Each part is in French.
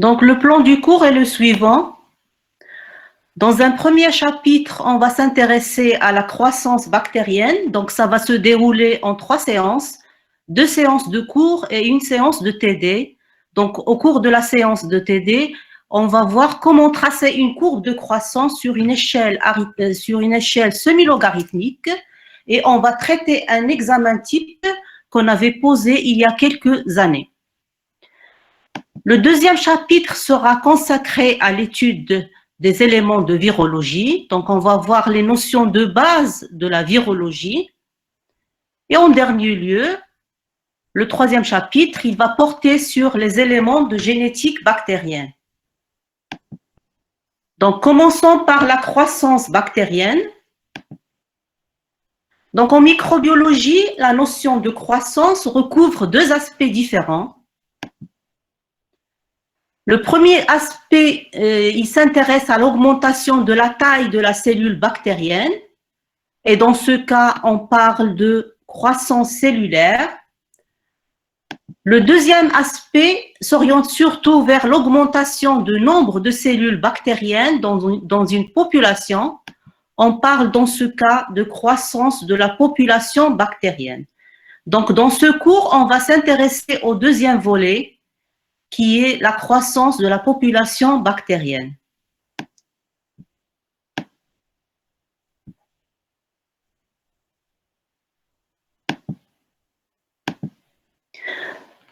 Donc, le plan du cours est le suivant. Dans un premier chapitre, on va s'intéresser à la croissance bactérienne. Donc, ça va se dérouler en 3 séances, 2 séances de cours et une séance de TD. Donc, au cours de la séance de TD, on va voir comment tracer une courbe de croissance sur une échelle semi-logarithmique et on va traiter un examen type qu'on avait posé il y a quelques années. Le deuxième chapitre sera consacré à l'étude des éléments de virologie. Donc, on va voir les notions de base de la virologie. Et en dernier lieu, le troisième chapitre, il va porter sur les éléments de génétique bactérienne. Donc, commençons par la croissance bactérienne. Donc, en microbiologie, la notion de croissance recouvre 2 aspects différents. Le premier aspect, il s'intéresse à l'augmentation de la taille de la cellule bactérienne. Et dans ce cas, on parle de croissance cellulaire. Le deuxième aspect s'oriente surtout vers l'augmentation du nombre de cellules bactériennes dans une population. On parle dans ce cas de croissance de la population bactérienne. Donc, dans ce cours, on va s'intéresser au deuxième volet, qui est la croissance de la population bactérienne.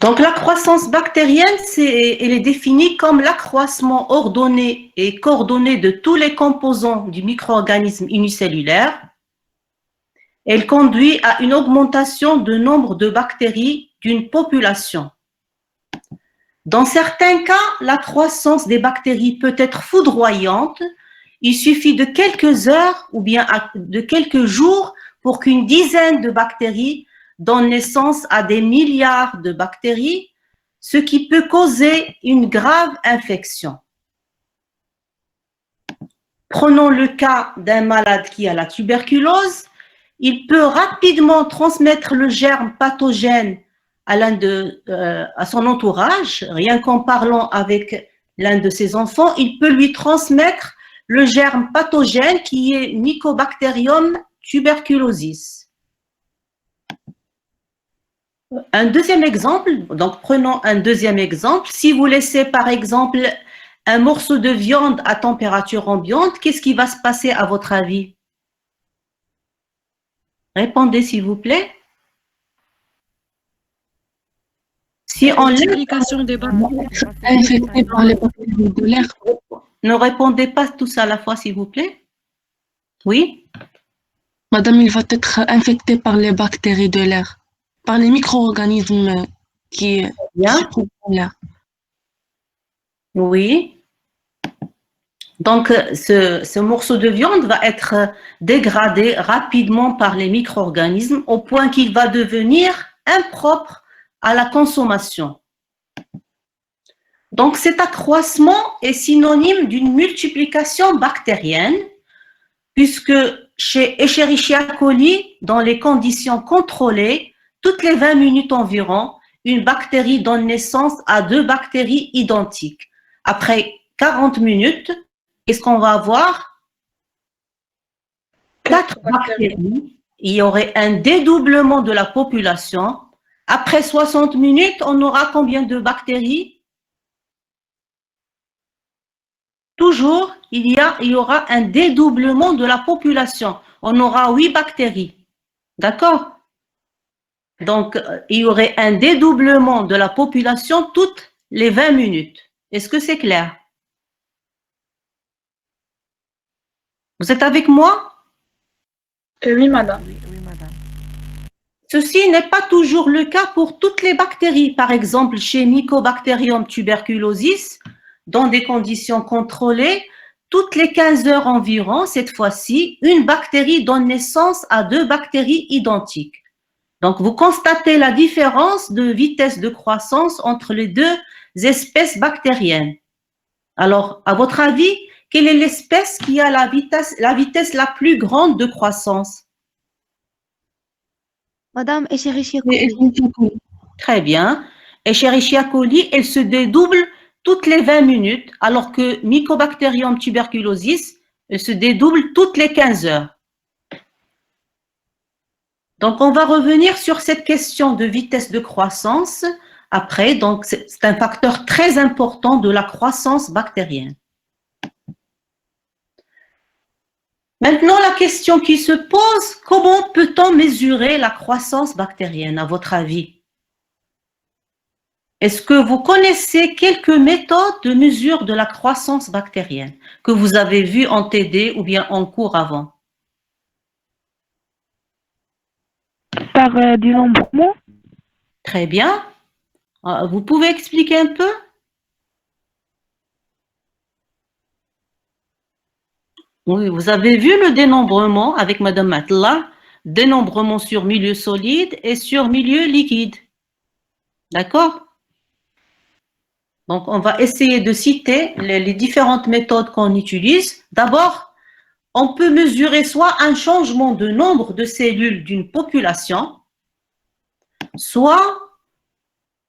Donc, la croissance bactérienne, elle est définie comme l'accroissement ordonné et coordonné de tous les composants du micro-organisme unicellulaire. Elle conduit à une augmentation du nombre de bactéries d'une population. Dans certains cas, la croissance des bactéries peut être foudroyante. Il suffit de quelques heures ou bien de quelques jours pour qu'une dizaine de bactéries donne naissance à des milliards de bactéries, ce qui peut causer une grave infection. Prenons le cas d'un malade qui a la tuberculose. Il peut rapidement transmettre le germe pathogène à son entourage. Rien qu'en parlant avec l'un de ses enfants, il peut lui transmettre le germe pathogène qui est Mycobacterium tuberculosis. Un deuxième exemple, donc prenons un deuxième exemple. Si vous laissez par exemple un morceau de viande à température ambiante, qu'est-ce qui va se passer à votre avis? Répondez s'il vous plaît. Si on multiplication des bactéries infecté par les bactéries de l'air. Ne répondez pas tous à la fois s'il vous plaît. Oui? Madame, il va être infecté par les bactéries de l'air, par les micro-organismes qui se trouvent dans l'air. Oui. Donc, ce morceau de viande va être dégradé rapidement par les micro-organismes au point qu'il va devenir impropre à la consommation. Donc, cet accroissement est synonyme d'une multiplication bactérienne, puisque chez Escherichia coli, dans les conditions contrôlées, toutes les 20 minutes environ, une bactérie donne naissance à 2 bactéries identiques. Après 40 minutes, qu'est-ce qu'on va avoir? 4 bactéries. Il y aurait un dédoublement de la population. Après 60 minutes, on aura combien de bactéries? Toujours, il y aura un dédoublement de la population. On aura 8 bactéries. D'accord? Donc, il y aurait un dédoublement de la population toutes les 20 minutes. Est-ce que c'est clair? Vous êtes avec moi? Oui, madame. Ceci n'est pas toujours le cas pour toutes les bactéries. Par exemple, chez Mycobacterium tuberculosis, dans des conditions contrôlées, toutes les 15 heures environ, cette fois-ci, une bactérie donne naissance à 2 bactéries identiques. Donc, vous constatez la différence de vitesse de croissance entre les 2 espèces bactériennes. Alors, à votre avis, quelle est l'espèce qui a la vitesse la plus grande de croissance? Madame Escherichia coli. Très bien. Escherichia coli, elle se dédouble toutes les 20 minutes, alors que Mycobacterium tuberculosis se dédouble toutes les 15 heures. Donc, on va revenir sur cette question de vitesse de croissance après. Donc, c'est un facteur très important de la croissance bactérienne. Maintenant, la question qui se pose, comment peut-on mesurer la croissance bactérienne, à votre avis? Est-ce que vous connaissez quelques méthodes de mesure de la croissance bactérienne que vous avez vues en TD ou bien en cours avant? Par dénombrement. Très bien. Vous pouvez expliquer un peu? Oui, vous avez vu le dénombrement avec Madame Matla, dénombrement sur milieu solide et sur milieu liquide. D'accord? Donc, on va essayer de citer les différentes méthodes qu'on utilise. D'abord, on peut mesurer soit un changement de nombre de cellules d'une population, soit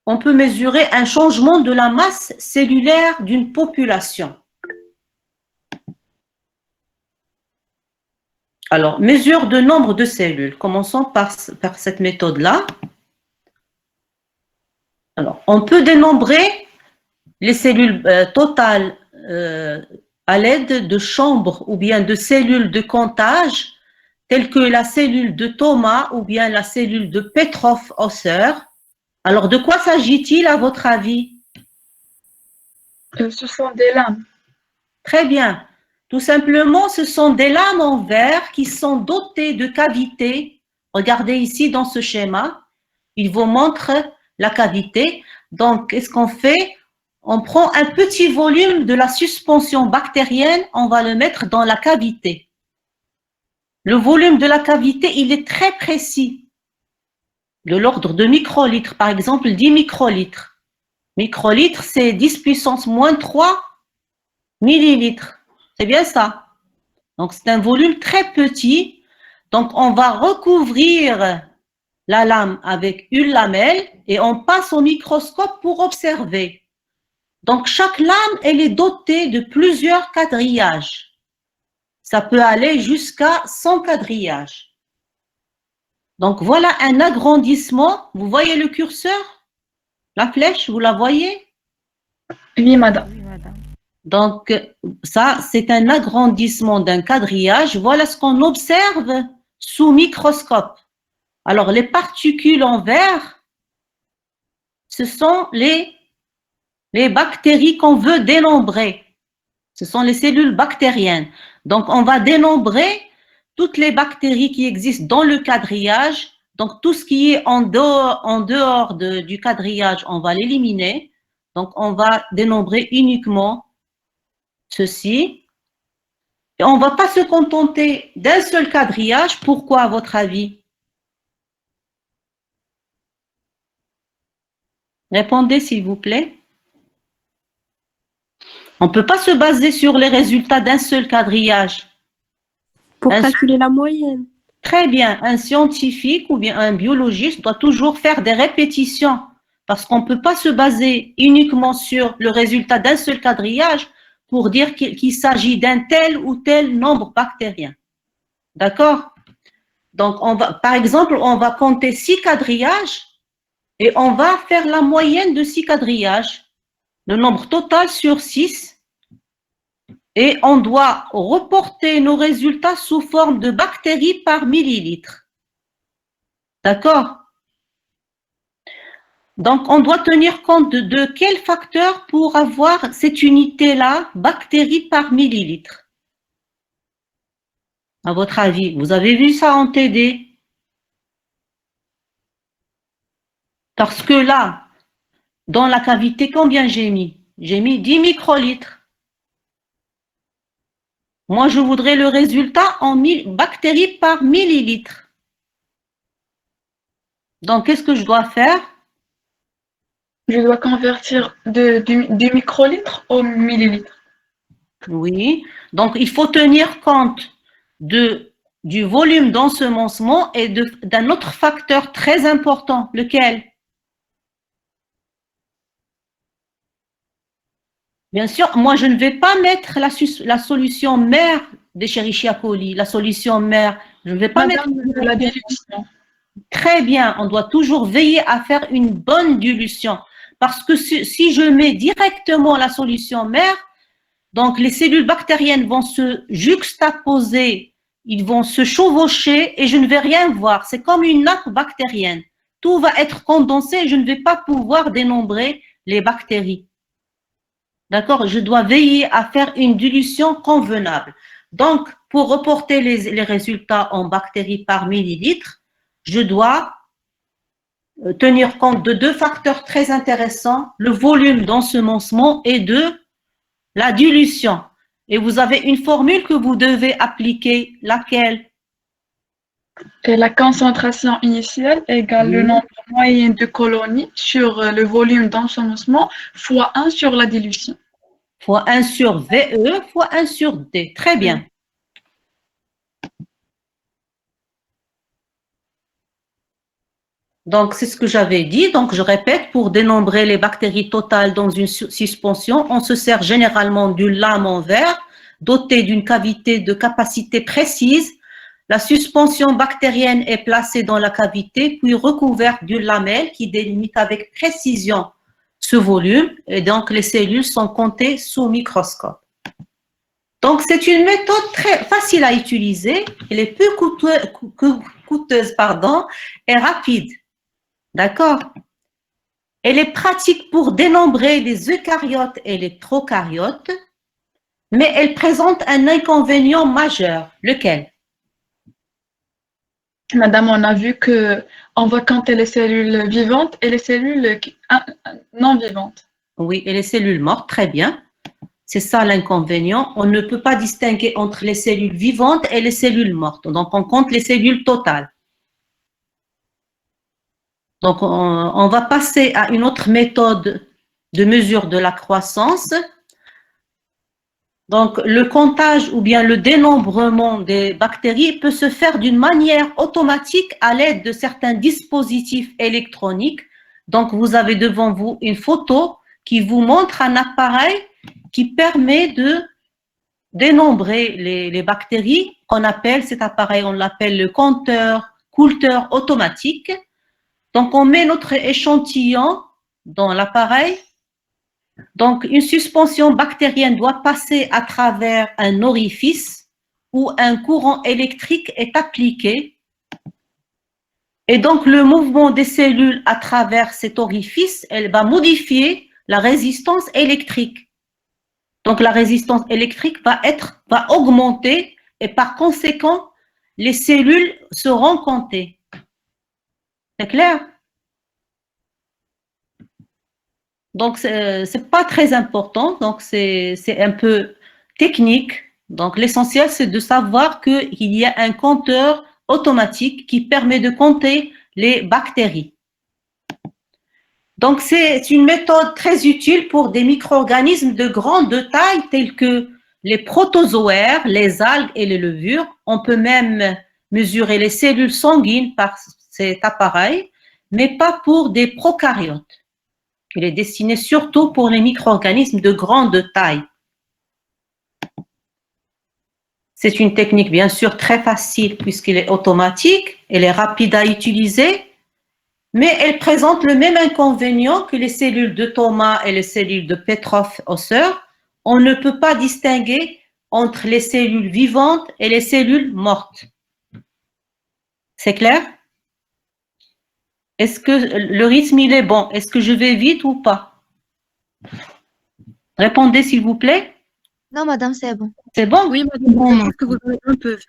on peut mesurer un changement de la masse cellulaire d'une population. Alors, mesure de nombre de cellules. Commençons par cette méthode-là. Alors, on peut dénombrer les cellules totales à l'aide de chambres ou bien de cellules de comptage, telles que la cellule de Thomas ou bien la cellule de Petrov-Hausser. Alors, de quoi s'agit-il à votre avis? Ce sont des lames. Très bien. Tout simplement, ce sont des lames en verre qui sont dotées de cavités. Regardez ici dans ce schéma, il vous montre la cavité. Donc, qu'est-ce qu'on fait? On prend un petit volume de la suspension bactérienne, on va le mettre dans la cavité. Le volume de la cavité, il est très précis, de l'ordre de microlitres, par exemple 10 microlitres. Microlitres, c'est 10 puissance moins 3 millilitres. C'est bien ça. Donc, c'est un volume très petit. Donc, on va recouvrir la lame avec une lamelle et on passe au microscope pour observer. Donc, chaque lame, elle est dotée de plusieurs quadrillages. Ça peut aller jusqu'à 100 quadrillages. Donc, voilà un agrandissement. Vous voyez le curseur? La flèche, vous la voyez? Oui, madame. Donc, ça, c'est un agrandissement d'un quadrillage. Voilà ce qu'on observe sous microscope. Alors, les particules en vert, ce sont les bactéries qu'on veut dénombrer. Ce sont les cellules bactériennes. Donc, on va dénombrer toutes les bactéries qui existent dans le quadrillage. Donc, tout ce qui est en dehors du quadrillage, on va l'éliminer. Donc, on va dénombrer uniquement ceci. Et on ne va pas se contenter d'un seul quadrillage. Pourquoi, à votre avis? Répondez, s'il vous plaît. On ne peut pas se baser sur les résultats d'un seul quadrillage. Pour calculer la moyenne. Très bien. Un scientifique ou bien un biologiste doit toujours faire des répétitions parce qu'on ne peut pas se baser uniquement sur le résultat d'un seul quadrillage pour dire qu'il s'agit d'un tel ou tel nombre bactérien. D'accord? Donc, par exemple, on va compter 6 quadrillages et on va faire la moyenne de 6 quadrillages, le nombre total sur 6. Et on doit reporter nos résultats sous forme de bactéries par millilitre. D'accord? Donc, on doit tenir compte de quel facteur pour avoir cette unité-là, bactéries par millilitre? À votre avis, vous avez vu ça en TD? Parce que là, dans la cavité, combien j'ai mis? J'ai mis 10 microlitres. Moi, je voudrais le résultat en bactéries par millilitre. Donc, qu'est-ce que je dois faire? Je dois convertir du microlitre au millilitre. Oui, donc il faut tenir compte du volume d'ensemencement et d'un autre facteur très important. Lequel? Bien sûr, moi, je ne vais pas mettre la solution mère d'Escherichia coli, la solution mère. Je ne vais pas mettre. Madame, la dilution. Très bien, on doit toujours veiller à faire une bonne dilution. Parce que si je mets directement la solution mère, donc les cellules bactériennes vont se juxtaposer, ils vont se chevaucher et je ne vais rien voir. C'est comme une nappe bactérienne. Tout va être condensé et je ne vais pas pouvoir dénombrer les bactéries. D'accord? Je dois veiller à faire une dilution convenable. Donc, pour reporter les résultats en bactéries par millilitre, je dois tenir compte de deux facteurs très intéressants, le volume d'ensemencement et la dilution. Et vous avez une formule que vous devez appliquer, laquelle? Et la concentration initiale égale le nombre moyen de colonies sur le volume d'ensemencement fois 1 sur la dilution. Fois 1 sur VE fois 1 sur D. Très bien. Donc, c'est ce que j'avais dit. Donc, je répète, pour dénombrer les bactéries totales dans une suspension, on se sert généralement d'une lame en verre dotée d'une cavité de capacité précise. La suspension bactérienne est placée dans la cavité, puis recouverte d'une lamelle qui délimite avec précision ce volume. Et donc, les cellules sont comptées sous microscope. Donc, c'est une méthode très facile à utiliser. Elle est peu coûteuse et rapide. D'accord? Elle est pratique pour dénombrer les eucaryotes et les procaryotes, mais elle présente un inconvénient majeur. Lequel? Madame, on a vu que on va compter les cellules vivantes et les cellules non vivantes. Oui, et les cellules mortes, très bien. C'est ça l'inconvénient. On ne peut pas distinguer entre les cellules vivantes et les cellules mortes. Donc, on compte les cellules totales. Donc, on va passer à une autre méthode de mesure de la croissance. Donc, le comptage ou bien le dénombrement des bactéries peut se faire d'une manière automatique à l'aide de certains dispositifs électroniques. Donc, vous avez devant vous une photo qui vous montre un appareil qui permet de dénombrer les bactéries qu'on appelle, cet appareil, on l'appelle le compteur Coulter automatique. Donc, on met notre échantillon dans l'appareil. Donc, une suspension bactérienne doit passer à travers un orifice où un courant électrique est appliqué. Et donc, le mouvement des cellules à travers cet orifice, elle va modifier la résistance électrique. Donc, la résistance électrique va augmenter et par conséquent, les cellules seront comptées. C'est clair? Donc, c'est pas très important, donc c'est un peu technique. Donc, l'essentiel, c'est de savoir qu'il y a un compteur automatique qui permet de compter les bactéries. Donc, c'est une méthode très utile pour des micro-organismes de grande taille tels que les protozoaires, les algues et les levures. On peut même mesurer les cellules sanguines par cet appareil, mais pas pour des prokaryotes. Il est destiné surtout pour les micro-organismes de grande taille. C'est une technique bien sûr très facile puisqu'elle est automatique, elle est rapide à utiliser, mais elle présente le même inconvénient que les cellules de Thomas et les cellules de Petrov-Hausser. On ne peut pas distinguer entre les cellules vivantes et les cellules mortes. C'est clair? Est-ce que le rythme il est bon? Est-ce que je vais vite ou pas? Répondez s'il vous plaît. Non, madame, c'est bon. C'est bon? Oui, madame, je pense que vous avez un peu.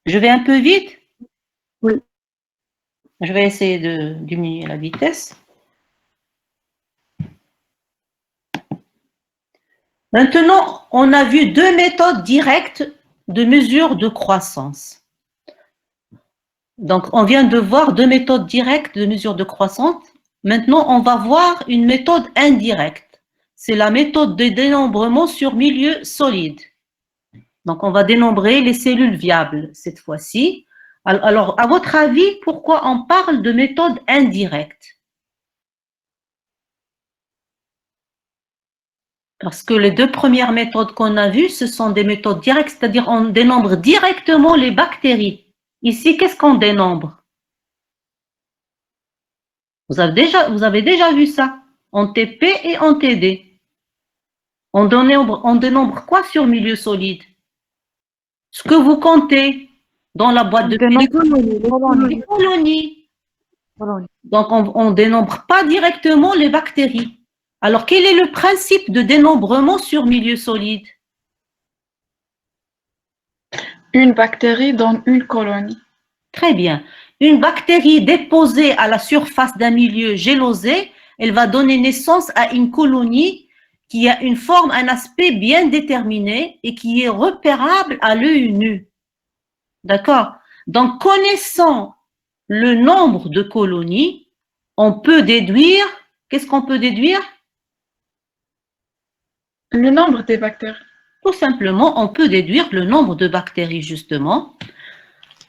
Je vais un peu vite? Oui. Je vais essayer de diminuer la vitesse. Maintenant, on a vu deux méthodes directes de mesure de croissance. Donc, on vient de voir deux méthodes directes de mesure de croissance. Maintenant, on va voir une méthode indirecte. C'est la méthode de dénombrement sur milieu solide. Donc, on va dénombrer les cellules viables cette fois-ci. Alors, à votre avis, pourquoi on parle de méthode indirecte? Parce que les deux premières méthodes qu'on a vues, ce sont des méthodes directes, c'est-à-dire on dénombre directement les bactéries. Ici, qu'est-ce qu'on dénombre? Vous avez déjà vu ça, en TP et en TD. On dénombre quoi sur milieu solide? Ce que vous comptez dans la boîte de Les les colonies. Donc, on ne dénombre pas directement les bactéries. Alors, quel est le principe de dénombrement sur milieu solide? Une bactérie dans une colonie. Très bien. Une bactérie déposée à la surface d'un milieu gélosé, elle va donner naissance à une colonie qui a une forme, un aspect bien déterminé et qui est repérable à l'œil nu. D'accord? Donc, connaissant le nombre de colonies, on peut déduire, qu'est-ce qu'on peut déduire? Le nombre des bactéries. Tout simplement, on peut déduire le nombre de bactéries, justement.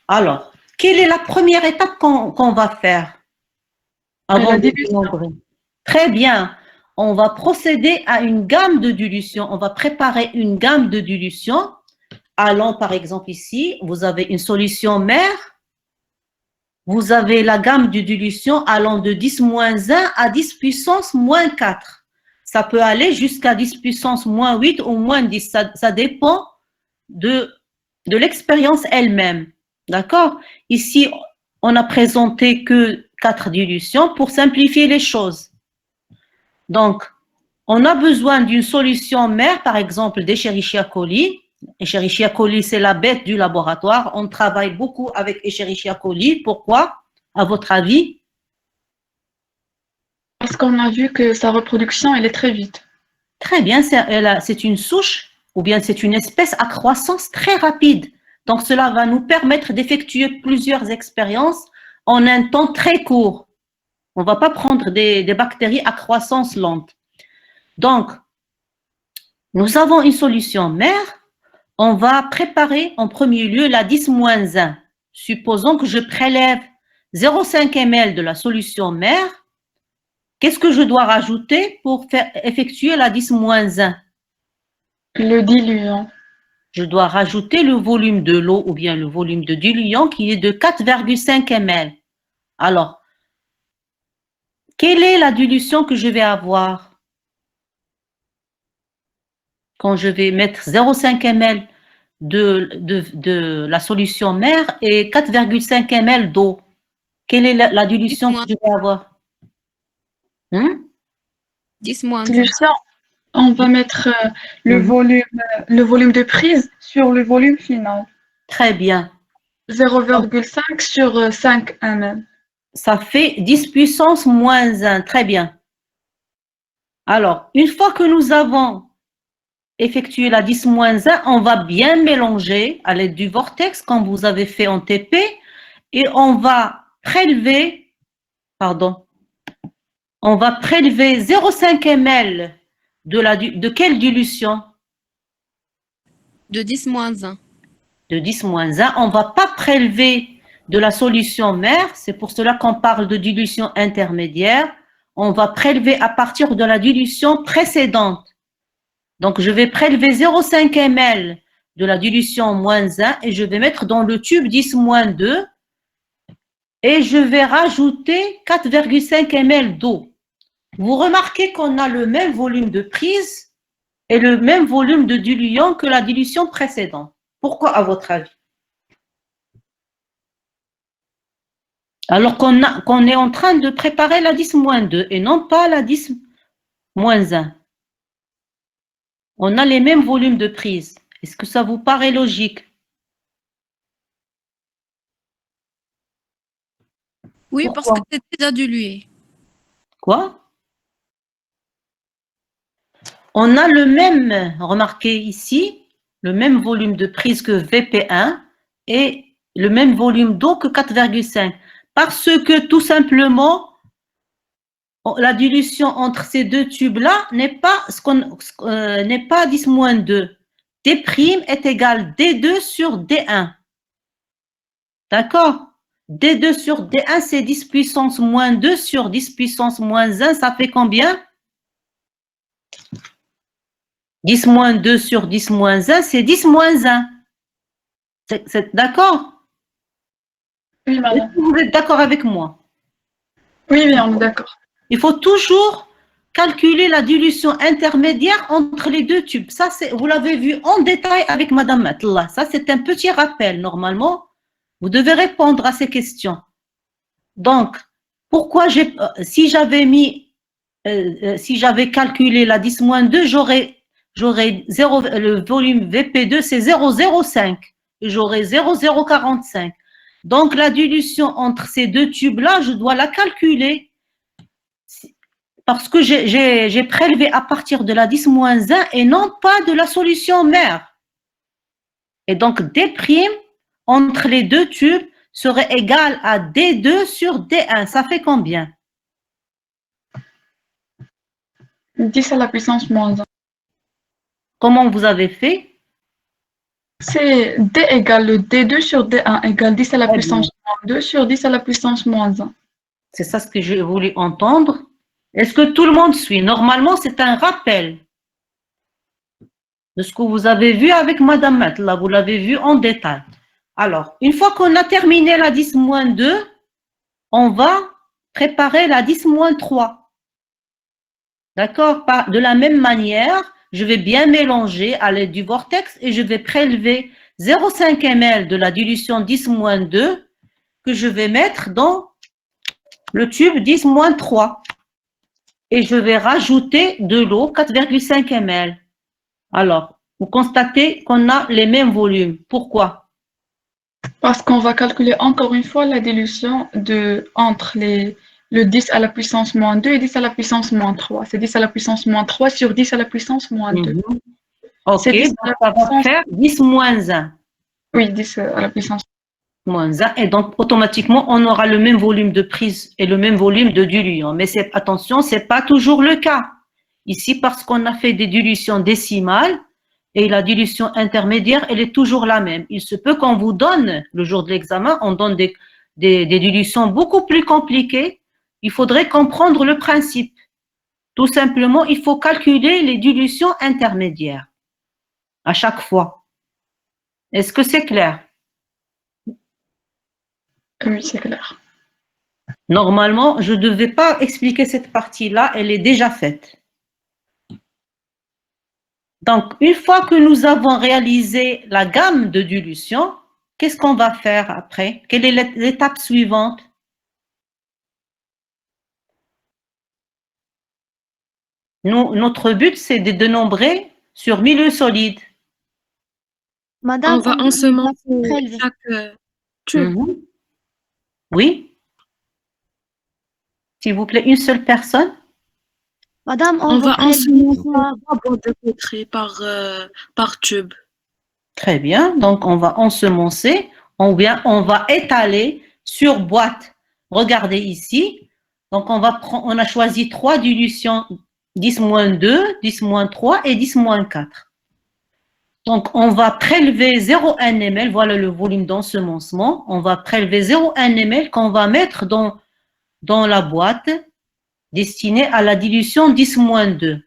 Alors, quelle est la première étape qu'on va faire avant La de dilution. dénombrer? Très bien. On va procéder à une gamme de dilution. On va préparer une gamme de dilution. Allons, par exemple, ici, vous avez une solution mère. Vous avez la gamme de dilution allant de 10-1 à 10 puissance moins 4. Ça peut aller jusqu'à 10 puissance moins 8 ou moins 10. Ça dépend de l'expérience elle-même. D'accord? Ici, on n'a présenté que 4 dilutions pour simplifier les choses. Donc, on a besoin d'une solution mère, par exemple d'Escherichia coli. Escherichia coli, c'est la bête du laboratoire. On travaille beaucoup avec Escherichia coli. Pourquoi, à votre avis? Parce qu'on a vu que sa reproduction, elle est très vite. Très bien, c'est une souche ou bien c'est une espèce à croissance très rapide. Donc, cela va nous permettre d'effectuer plusieurs expériences en un temps très court. On ne va pas prendre des bactéries à croissance lente. Donc, nous avons une solution mère. On va préparer en premier lieu la 10-1. Supposons que je prélève 0,5 ml de la solution mère. Qu'est-ce que je dois rajouter pour effectuer la 10-1? Le diluant. Je dois rajouter le volume de l'eau ou bien le volume de diluant qui est de 4,5 ml. Alors, quelle est la dilution que je vais avoir quand je vais mettre 0,5 ml de la solution mère et 4,5 ml d'eau? Quelle est la dilution que je vais avoir? 10 moins 1. Dilution, on va mettre le volume de prise sur le volume final. Très bien. 0,5 sur 5 ml. Ça fait 10 puissance moins 1. Très bien. Alors, une fois que nous avons effectué la 10-1, on va bien mélanger à l'aide du vortex, comme vous avez fait en TP, et on va prélever, on va prélever 0,5 ml de quelle dilution? De 10 moins 1. De 10-1. On ne va pas prélever de la solution mère, c'est pour cela qu'on parle de dilution intermédiaire. On va prélever à partir de la dilution précédente. Donc, je vais prélever 0,5 ml de la dilution moins 1 et je vais mettre dans le tube 10-2 et je vais rajouter 4,5 ml d'eau. Vous remarquez qu'on a le même volume de prise et le même volume de diluant que la dilution précédente. Pourquoi, à votre avis? Alors qu'on est en train de préparer la 10-2 et non pas la 10-1. On a les mêmes volumes de prise. Est-ce que ça vous paraît logique? Oui, Pourquoi? parce que c'est déjà dilué. Quoi? On a le même, remarquez ici, le même volume de prise que VP1 et le même volume d'eau que 4,5. Parce que tout simplement, la dilution entre ces deux tubes-là n'est pas 10-2. D' est égal D2 sur D1. D'accord? D2 sur D1, c'est 10 puissance moins 2 sur 10 puissance moins 1. Ça fait combien? 10 moins 2 sur 10 moins 1, c'est 10 moins 1. D'accord? Oui, Est-ce madame. que vous êtes d'accord avec moi? Oui, oui, on est d'accord. Il faut toujours calculer la dilution intermédiaire entre les deux tubes. Ça, vous l'avez vu en détail avec Madame Matla. Ça, c'est un petit rappel. Normalement, vous devez répondre à ces questions. Donc, pourquoi si j'avais calculé la 10-2, j'aurais le volume VP2, c'est 0,05 et j'aurais 0,045. Donc, la dilution entre ces deux tubes-là, je dois la calculer parce que j'ai prélevé à partir de la 10-1 et non pas de la solution mère. Et donc, D' entre les deux tubes serait égal à D2 sur D1. Ça fait combien? 10 à la puissance moins 1. Comment vous avez fait? C'est D égale le D2 sur D1 égale 10 à la Très puissance moins 2 sur 10 à la puissance moins 1. C'est ça ce que j'ai voulu entendre. Est-ce que tout le monde suit? Normalement, c'est un rappel de ce que vous avez vu avec Madame Matla. Vous l'avez vu en détail. Alors, une fois qu'on a terminé la 10-2, on va préparer la 10-3. D'accord? De la même manière, je vais bien mélanger à l'aide du vortex et je vais prélever 0,5 ml de la dilution 10-2 que je vais mettre dans le tube 10-3. Et je vais rajouter de l'eau 4,5 ml. Alors, vous constatez qu'on a les mêmes volumes. Pourquoi? Parce qu'on va calculer encore une fois la dilution entre le 10 à la puissance moins 2 et 10 à la puissance moins 3. C'est 10 à la puissance moins 3 sur 10 à la puissance moins 2. Ok, C'est 10 à la ça va puissance... faire 10 moins 1. Oui, 10 à la puissance Moins 1. Et donc, automatiquement, on aura le même volume de prise et le même volume de diluant. Mais attention, ce n'est pas toujours le cas. Ici, parce qu'on a fait des dilutions décimales, et la dilution intermédiaire, elle est toujours la même. Il se peut qu'on vous donne, le jour de l'examen, on donne des dilutions beaucoup plus compliquées. Il faudrait comprendre le principe. Tout simplement, il faut calculer les dilutions intermédiaires à chaque fois. Est-ce que c'est clair? Oui, c'est clair. Normalement, je ne devais pas expliquer cette partie-là, elle est déjà faite. Donc, une fois que nous avons réalisé la gamme de dilution, qu'est-ce qu'on va faire après? Quelle est l'étape suivante? Notre but, c'est de dénombrer sur milieu solide. Madame, On va va ensemencer prélever. chaque tube. Oui? S'il vous plaît, une seule personne? Madame, On va prélever ensemencer trois- 3 boîtes de pétri par tube. Très bien. Donc, on va ensemencer, ou bien on va étaler sur boîte. Regardez ici. Donc, on a choisi 3 dilutions 10-2, 10-3 et 10-4. Donc, on va prélever 0,1 ml. Voilà le volume d'ensemencement. On va prélever 0,1 ml qu'on va mettre dans la boîte destinée à la dilution 10-2.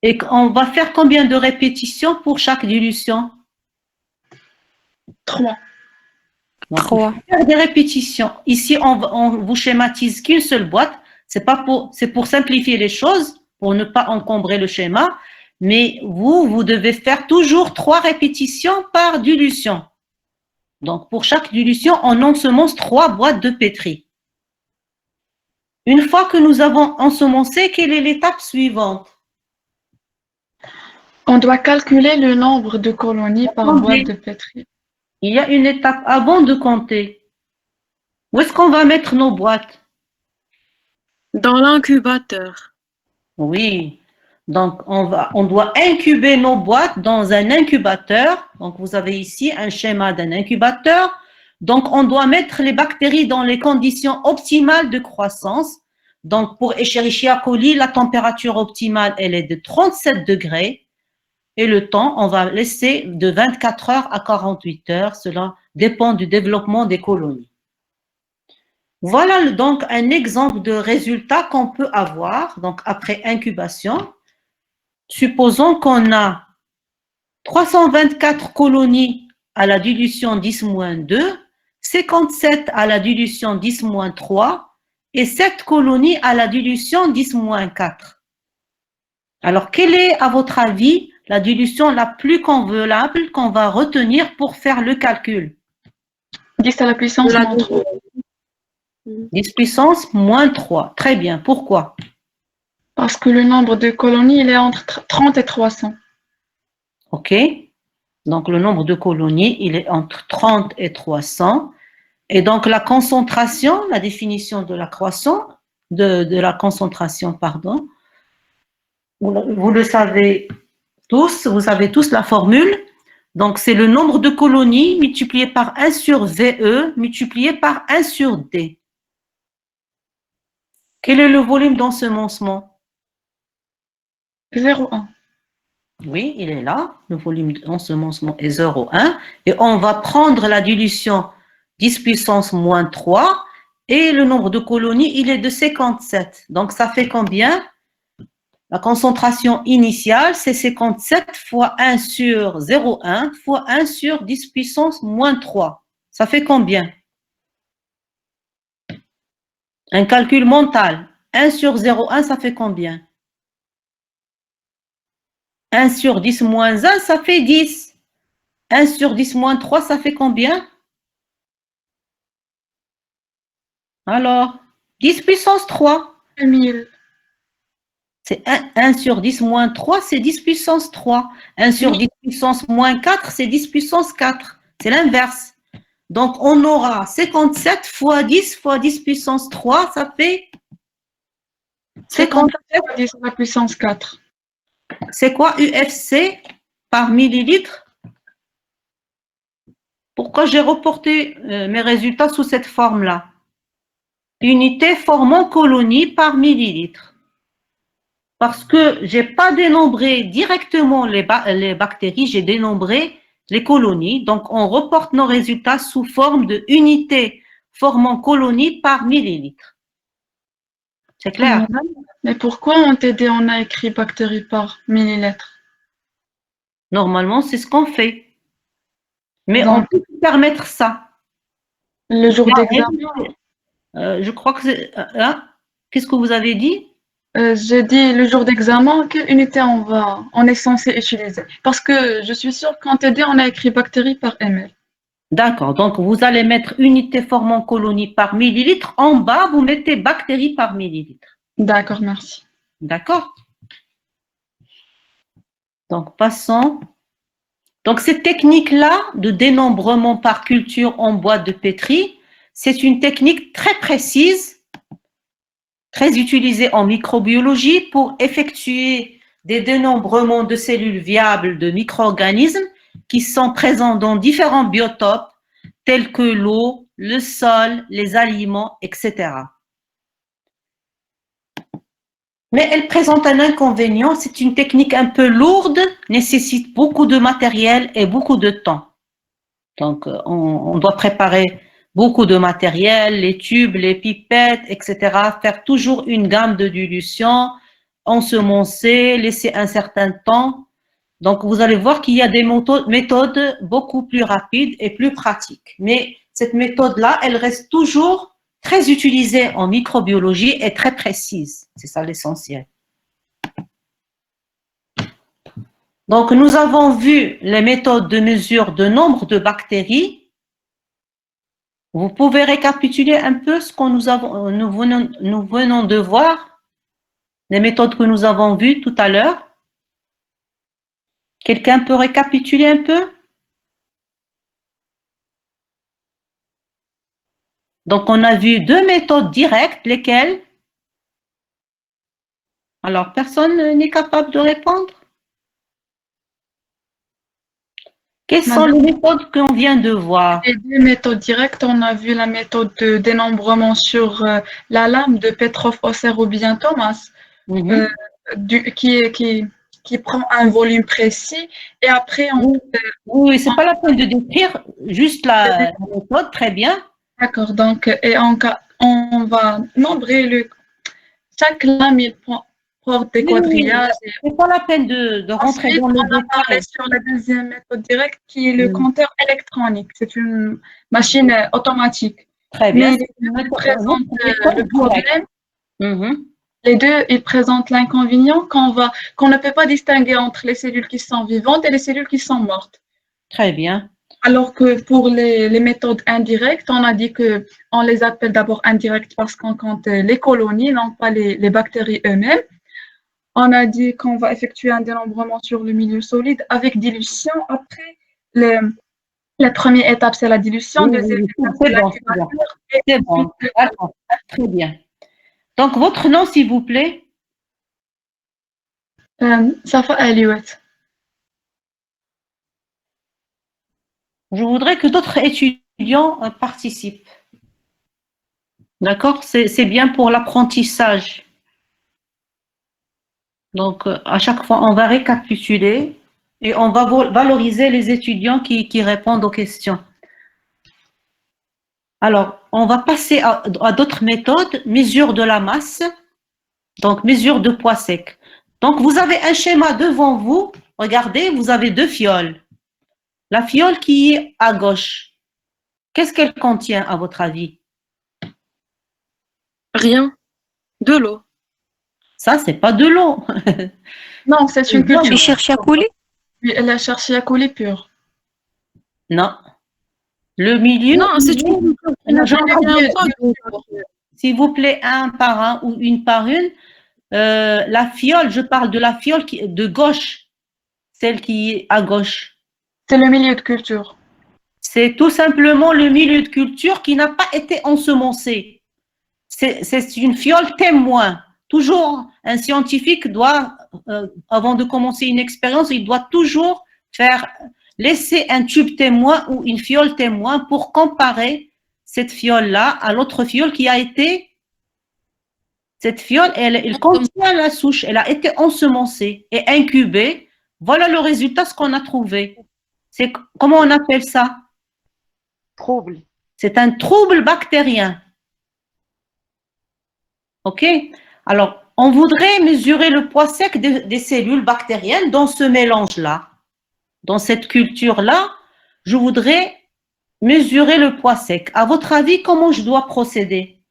Et on va faire combien de répétitions pour chaque dilution? 3. 3. Faire des répétitions. Ici, on vous schématise qu'une seule boîte. C'est pour simplifier les choses, pour ne pas encombrer le schéma. Mais vous devez faire toujours 3 répétitions par dilution. Donc, pour chaque dilution, on ensemence 3 boîtes de pétri. Une fois que nous avons ensemencé, quelle est l'étape suivante? On doit calculer le nombre de colonies par boîte de pétri. Il y a une étape avant de compter. Où est-ce qu'on va mettre nos boîtes? Dans l'incubateur. Oui. Donc, on doit incuber nos boîtes dans un incubateur. Donc, vous avez ici un schéma d'un incubateur. Donc, on doit mettre les bactéries dans les conditions optimales de croissance. Donc, pour Escherichia coli, la température optimale, elle est de 37 degrés. Et le temps, on va laisser de 24 heures à 48 heures. Cela dépend du développement des colonies. Voilà donc un exemple de résultat qu'on peut avoir donc après incubation. supposons qu'on a 324 colonies à la dilution 10-2, 57 à la dilution 10-3 et 7 colonies à la dilution 10-4. Alors, quelle est, à votre avis, la dilution la plus convenable qu'on va retenir pour faire le calcul? 10 à la puissance moins 3. 10 puissance moins 3. Très bien. Pourquoi? Parce que le nombre de colonies, il est entre 30 et 300. OK. Donc, le nombre de colonies, il est entre 30 et 300. Et donc, la concentration, la définition de la croissance, de la concentration, pardon, vous le savez tous, vous savez tous la formule. Donc, c'est le nombre de colonies multiplié par 1 sur VE multiplié par 1 sur D. Quel est le volume d'ensemencement? 0,1. Oui, il est là. Le volume d'ensemencement est 0,1. Et on va prendre la dilution 10 puissance moins 3. Et le nombre de colonies, il est de 57. Donc, ça fait combien? La concentration initiale, c'est 57 fois 1 sur 0,1 fois 1 sur 10 puissance moins 3. Ça fait combien? Un calcul mental. 1 sur 0,1, ça fait combien? 1 sur 10 moins 1, ça fait 10. 1 sur 10 moins 3, ça fait combien? Alors, 10 puissance 3. 2000. C'est 1 sur 10 moins 3, c'est 10 puissance 3. 1 sur 10 puissance moins 4, c'est 10 puissance 4. C'est l'inverse. Donc, on aura 57 fois 10 puissance 3, ça fait 57 fois 10 à la puissance 4. C'est quoi UFC par millilitre? Pourquoi j'ai reporté mes résultats sous cette forme-là? Unité formant colonie par millilitre. Parce que je n'ai pas dénombré directement les bactéries, j'ai dénombré les colonies. Donc, on reporte nos résultats sous forme de unité formant colonie par millilitre. C'est clair? Mais pourquoi en TD, on a écrit bactéries par millilitre? Normalement, c'est ce qu'on fait. Mais Donc, on peut se permettre ça. le jour d'examen, je crois que c'est... Hein? Qu'est-ce que vous avez dit? j'ai dit le jour d'examen, quelle unité on est censé utiliser? Parce que je suis sûre qu'en TD, on a écrit bactéries par ml. D'accord, donc vous allez mettre unité formant colonie par millilitre. En bas, vous mettez bactéries par millilitre. D'accord, merci. D'accord? Donc, passons. Donc, cette technique-là de dénombrement par culture en boîte de pétri, c'est une technique très précise, très utilisée en microbiologie pour effectuer des dénombrements de cellules viables de micro-organismes qui sont présents dans différents biotopes tels que l'eau, le sol, les aliments, etc. Mais elle présente un inconvénient, c'est une technique un peu lourde, nécessite beaucoup de matériel et beaucoup de temps. Donc, on doit préparer beaucoup de matériel, les tubes, les pipettes, etc. Faire toujours une gamme de dilution, ensemencer, laisser un certain temps. Donc, vous allez voir qu'il y a des méthodes beaucoup plus rapides et plus pratiques. Mais cette méthode-là, elle reste toujours très utilisée en microbiologie et très précise. C'est ça l'essentiel. Donc, nous avons vu les méthodes de mesure de nombre de bactéries. Vous pouvez récapituler un peu ce que nous venons de voir, les méthodes que nous avons vues tout à l'heure. Quelqu'un peut récapituler un peu? Donc, on a vu deux méthodes directes, lesquelles? Alors, personne n'est capable de répondre? Quelles sont les méthodes qu'on vient de voir? Les deux méthodes directes, on a vu la méthode de dénombrement sur la lame de Petrov, Osser ou bien Thomas, qui prend un volume précis et après oui, c'est pas la peine de décrire, juste la méthode, très bien. D'accord, donc et on va nombrer chaque lame, il prend porte des Oui, quadrillages. c'est pas la peine de rentrer Ensuite, dans on le a parlé détail. sur la deuxième méthode directe qui est le Mm. compteur électronique. C'est une machine automatique. Très bien. Mais C'est une il méthode- présente méthode le directe. problème. Mhm. Les deux, ils présentent l'inconvénient qu'on ne peut pas distinguer entre les cellules qui sont vivantes et les cellules qui sont mortes. Très bien. Alors que pour les méthodes indirectes, on a dit que on les appelle d'abord indirectes parce qu'on compte les colonies, non pas les bactéries eux-mêmes. On a dit qu'on va effectuer un dénombrement sur le milieu solide avec dilution. Après, la première étape, c'est la dilution. Oui, Deuxième oui, étape, c'est c'est bon, c'est bon. l'incubateur. Et C'est bon. ensuite, D'accord. Très bien. Donc, votre nom, s'il vous plaît? Safa Aliouet. Je voudrais que d'autres étudiants participent. D'accord? C'est bien pour l'apprentissage. Donc, à chaque fois, on va récapituler et on va valoriser les étudiants qui répondent aux questions. Alors, on va passer à d'autres méthodes. Mesure de la masse, donc mesure de poids sec. Donc, vous avez un schéma devant vous. Regardez, vous avez deux fioles. La fiole qui est à gauche, qu'est-ce qu'elle contient à votre avis? Rien. De l'eau. Ça, c'est pas de l'eau. Non, c'est une culture. Tu cherches à couler? Oui, elle a cherché à couler pur. Non. Le milieu. Non, c'est une Non, je Le parle milieu de- S'il vous plaît, un par un ou une par une. La fiole, je parle de la fiole de gauche, celle qui est à gauche. C'est le milieu de culture. C'est tout simplement le milieu de culture qui n'a pas été ensemencé. C'est une fiole témoin. Toujours, un scientifique doit, avant de commencer une expérience, il doit toujours laisser un tube témoin ou une fiole témoin pour comparer cette fiole-là à l'autre fiole qui a été. Cette fiole, elle contient la souche, elle a été ensemencée et incubée. Voilà le résultat, ce qu'on a trouvé. Comment on appelle ça? Trouble. C'est un trouble bactérien. OK? Alors, on voudrait mesurer le poids sec des cellules bactériennes dans ce mélange-là. Dans cette culture-là, je voudrais mesurer le poids sec. À votre avis, comment je dois procéder?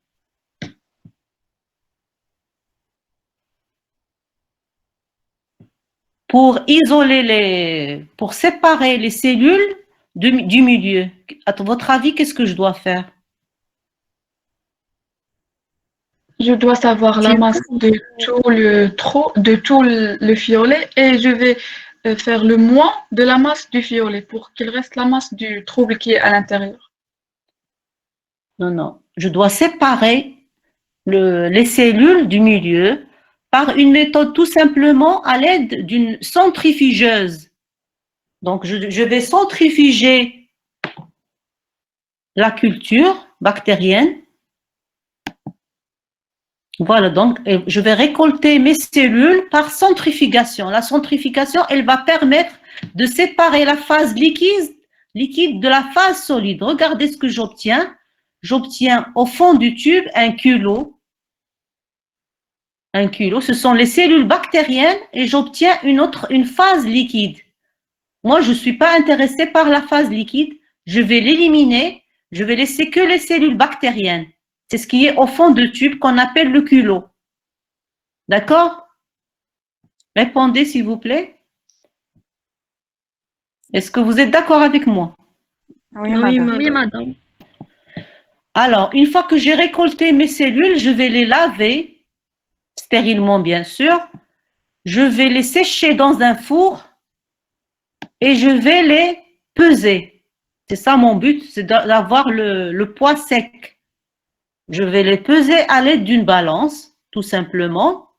Pour pour séparer les cellules du milieu. À votre avis, qu'est-ce que je dois faire? Je dois savoir la masse de tout le fiolet et je vais faire le moins de la masse du fiolet pour qu'il reste la masse du trouble qui est à l'intérieur. Non, non. Je dois séparer les cellules du milieu par une méthode tout simplement à l'aide d'une centrifugeuse. Donc, je vais centrifuger la culture bactérienne. Voilà, donc je vais récolter mes cellules par centrifugation. La centrifugation, elle va permettre de séparer la phase liquide de la phase solide. Regardez ce que j'obtiens. J'obtiens au fond du tube un culot. Un culot, ce sont les cellules bactériennes et j'obtiens une phase liquide. Moi, je ne suis pas intéressée par la phase liquide. Je vais l'éliminer. Je vais laisser que les cellules bactériennes. C'est ce qui est au fond du tube qu'on appelle le culot. D'accord? Répondez, s'il vous plaît. Est-ce que vous êtes d'accord avec moi? Oui, madame. Oui, madame. Alors, une fois que j'ai récolté mes cellules, je vais les laver, stérilement bien sûr. Je vais les sécher dans un four et je vais les peser. C'est ça mon but, c'est d'avoir le poids sec. Je vais les peser à l'aide d'une balance, tout simplement.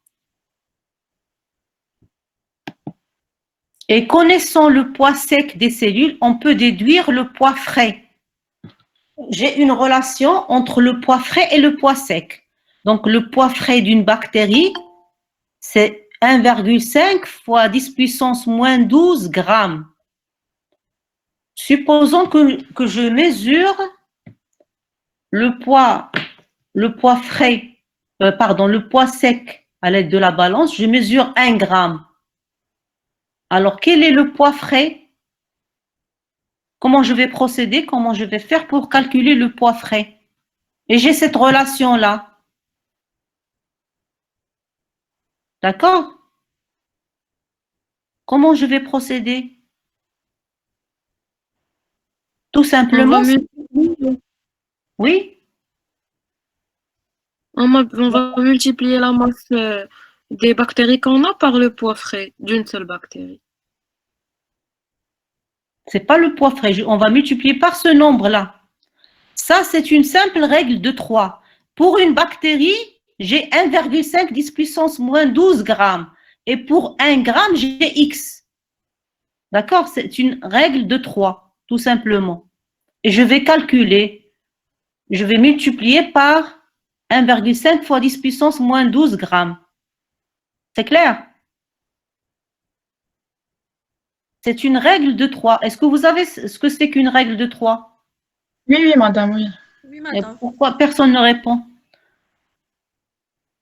Et connaissant le poids sec des cellules, on peut déduire le poids frais. J'ai une relation entre le poids frais et le poids sec. Donc, le poids frais d'une bactérie, c'est 1,5 fois 10 puissance moins 12 grammes. Supposons que je mesure le poids sec à l'aide de la balance, je mesure 1 gramme. Alors, quel est le poids frais? Comment je vais procéder? Comment je vais faire pour calculer le poids frais? Et j'ai cette relation-là. D'accord? Comment je vais procéder? Tout simplement, oui, On va multiplier la masse des bactéries qu'on a par le poids frais d'une seule bactérie. c'est pas le poids frais. On va multiplier par ce nombre-là. Ça, c'est une simple règle de 3. Pour une bactérie, j'ai 1,5 10 puissance moins 12 grammes. Et pour 1 gramme, j'ai X. D'accord? C'est une règle de 3, tout simplement. Et je vais calculer. Je vais multiplier par 1,5 fois 10 puissance moins 12 grammes. C'est clair? C'est une règle de 3. Est-ce que vous savez ce que c'est qu'une règle de 3? Oui, oui, madame, oui. Oui, Et madame. pourquoi personne ne répond?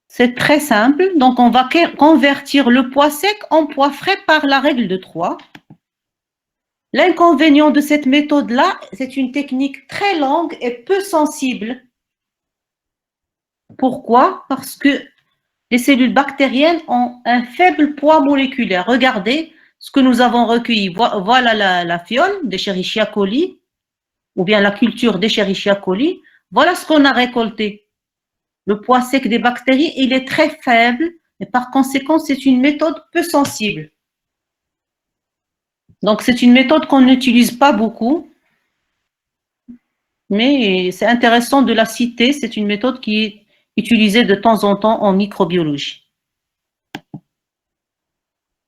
C'est très simple. Donc, on va convertir le poids sec en poids frais par la règle de 3. L'inconvénient de cette méthode-là, c'est une technique très longue et peu sensible. Pourquoi? Parce que les cellules bactériennes ont un faible poids moléculaire. Regardez ce que nous avons recueilli. Voilà la fiole d'Escherichia coli, ou bien la culture d'Escherichia coli. Voilà ce qu'on a récolté. Le poids sec des bactéries, il est très faible et par conséquent, c'est une méthode peu sensible. Donc, c'est une méthode qu'on n'utilise pas beaucoup, mais c'est intéressant de la citer. C'est une méthode qui est utilisée de temps en temps en microbiologie.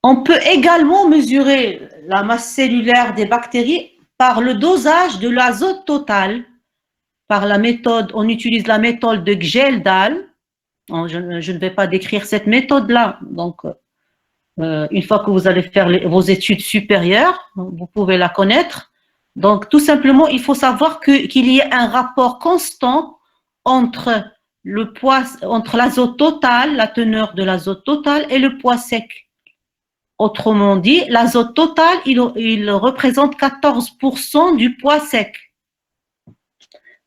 On peut également mesurer la masse cellulaire des bactéries par le dosage de l'azote total. Par la méthode, on utilise la méthode de Gjeldahl. Je ne vais pas décrire cette méthode-là. Donc, une fois que vous allez faire vos études supérieures, vous pouvez la connaître. Donc, tout simplement, il faut savoir qu'il y a un rapport constant entre le poids, entre l'azote total, la teneur de l'azote total et le poids sec. Autrement dit, l'azote total, il représente 14% du poids sec.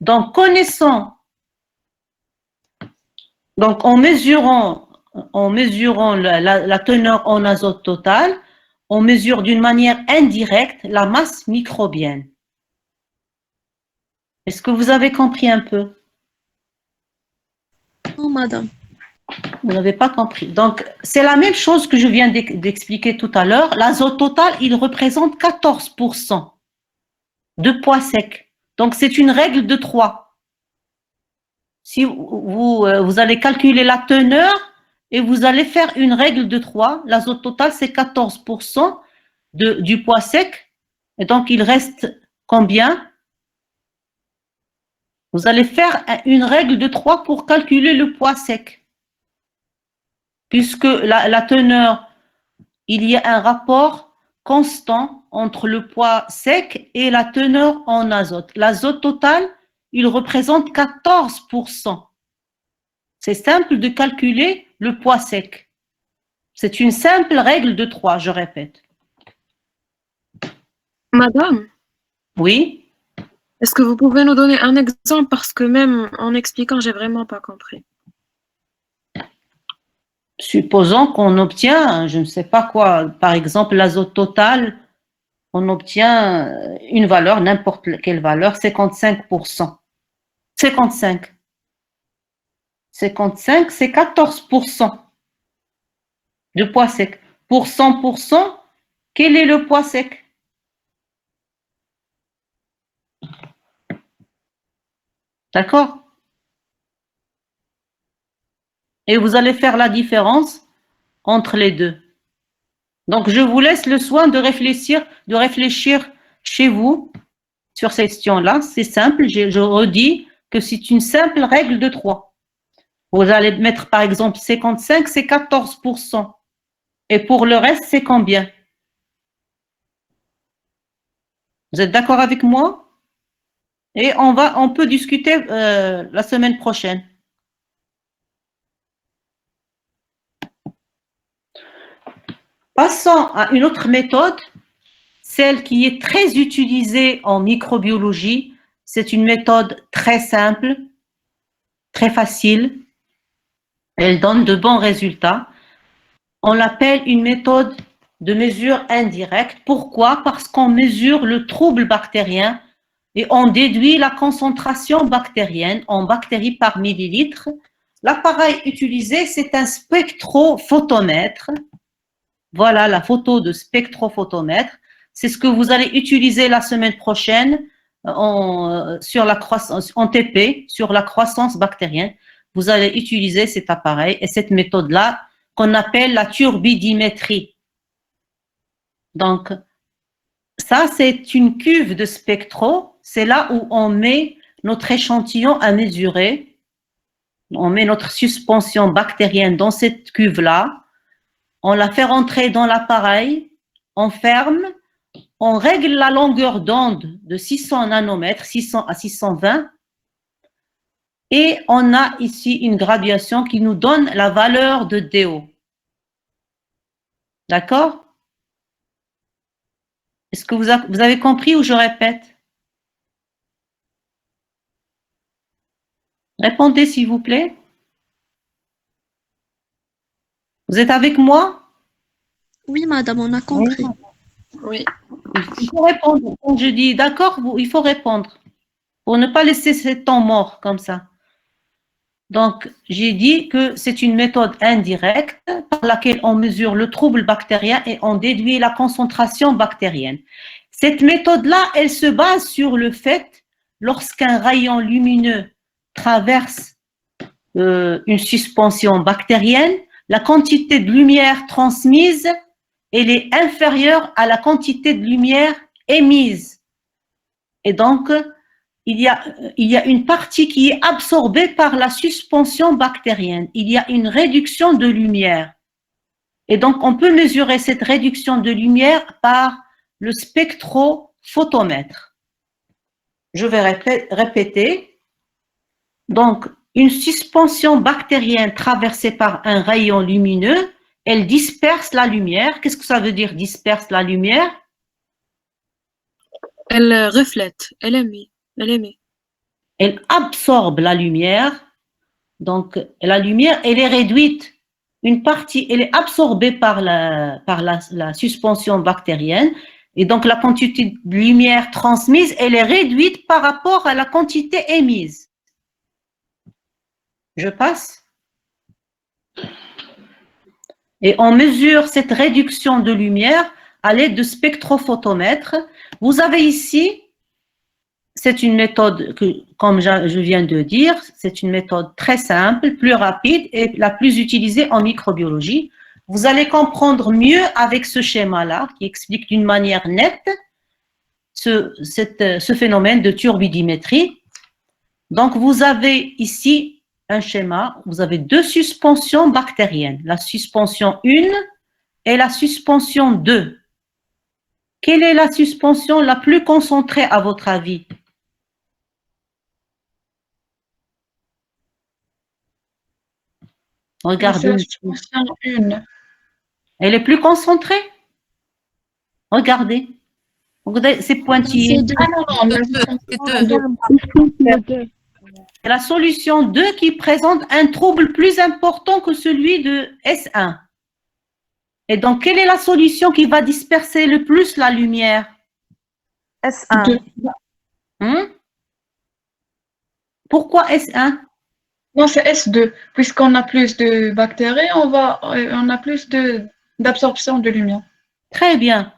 Donc, en mesurant la teneur en azote total, on mesure d'une manière indirecte la masse microbienne. Est-ce que vous avez compris un peu? Non, madame. Vous n'avez pas compris. Donc, c'est la même chose que je viens d'expliquer tout à l'heure. L'azote total, il représente 14% de poids sec. Donc, c'est une règle de 3. Si vous allez calculer la teneur et vous allez faire une règle de 3, l'azote total, c'est 14% du poids sec. Et donc, il reste combien? Vous allez faire une règle de 3 pour calculer le poids sec. Puisque la teneur, il y a un rapport constant entre le poids sec et la teneur en azote. L'azote total, il représente 14%. C'est simple de calculer le poids sec. C'est une simple règle de 3, je répète. Madame, Oui? est-ce que vous pouvez nous donner un exemple parce que même en expliquant, j'ai vraiment pas compris. Supposons qu'on obtient, je ne sais pas quoi, par exemple l'azote total, on obtient une valeur, n'importe quelle valeur, 55%. 55. 55, c'est 14% de poids sec. Pour 100%, quel est le poids sec? D'accord? Et vous allez faire la différence entre les deux. Donc, je vous laisse le soin de réfléchir chez vous sur cette question-là. C'est simple, je redis que c'est une simple règle de 3. Vous allez mettre par exemple 55, c'est 14%. Et pour le reste, c'est combien? Vous êtes d'accord avec moi? Et on peut discuter la semaine prochaine. Passons à une autre méthode, celle qui est très utilisée en microbiologie. C'est une méthode très simple, très facile. Elle donne de bons résultats. On l'appelle une méthode de mesure indirecte. Pourquoi? Parce qu'on mesure le trouble bactérien et on déduit la concentration bactérienne en bactéries par millilitre. L'appareil utilisé, c'est un spectrophotomètre. Voilà la photo de spectrophotomètre. C'est ce que vous allez utiliser la semaine prochaine sur la croissance, en TP, sur la croissance bactérienne. Vous allez utiliser cet appareil et cette méthode-là qu'on appelle la turbidimétrie. Donc, ça, c'est une cuve de spectro. C'est là où on met notre échantillon à mesurer. On met notre suspension bactérienne dans cette cuve-là. On la fait rentrer dans l'appareil. On ferme. On règle la longueur d'onde de 600 nanomètres, 600 à 620. Et on a ici une graduation qui nous donne la valeur de DO. D'accord? Est-ce que vous avez compris ou je répète? Répondez s'il vous plaît. Vous êtes avec moi? Oui, madame, on a compris. Oui. Il faut répondre. Quand je dis d'accord, il faut répondre. Pour ne pas laisser ce temps mort comme ça. Donc, j'ai dit que c'est une méthode indirecte par laquelle on mesure le trouble bactérien et on déduit la concentration bactérienne. Cette méthode-là, elle se base sur le fait, lorsqu'un rayon lumineux traverse une suspension bactérienne, la quantité de lumière transmise, elle est inférieure à la quantité de lumière émise. Et donc, il y a une partie qui est absorbée par la suspension bactérienne. Il y a une réduction de lumière. Et donc, on peut mesurer cette réduction de lumière par le spectrophotomètre. Je vais répéter. Donc, une suspension bactérienne traversée par un rayon lumineux, elle disperse la lumière. Qu'est-ce que ça veut dire, disperse la lumière? Elle reflète, elle émet. Elle émet. Elle absorbe la lumière. Donc, la lumière, elle est réduite. Une partie, elle est absorbée par la suspension bactérienne. Et donc, la quantité de lumière transmise, elle est réduite par rapport à la quantité émise. Je passe. Et on mesure cette réduction de lumière à l'aide de spectrophotomètres. Vous avez ici, c'est une méthode que, comme je viens de dire, c'est une méthode très simple, plus rapide et la plus utilisée en microbiologie. Vous allez comprendre mieux avec ce schéma-là qui explique d'une manière nette ce phénomène de turbidimétrie. Donc, vous avez ici un schéma, vous avez deux suspensions bactériennes, la suspension 1 et la suspension 2. Quelle est la suspension la plus concentrée à votre avis? Regardez. La suspension 1. Elle est plus concentrée? Regardez. C'est pointillé. C'est la solution 2 qui présente un trouble plus important que celui de S1. Et donc, quelle est la solution qui va disperser le plus la lumière? S1. Pourquoi S1? Non, c'est S2. Puisqu'on a plus de bactéries, on a plus d'absorption de lumière. Très bien.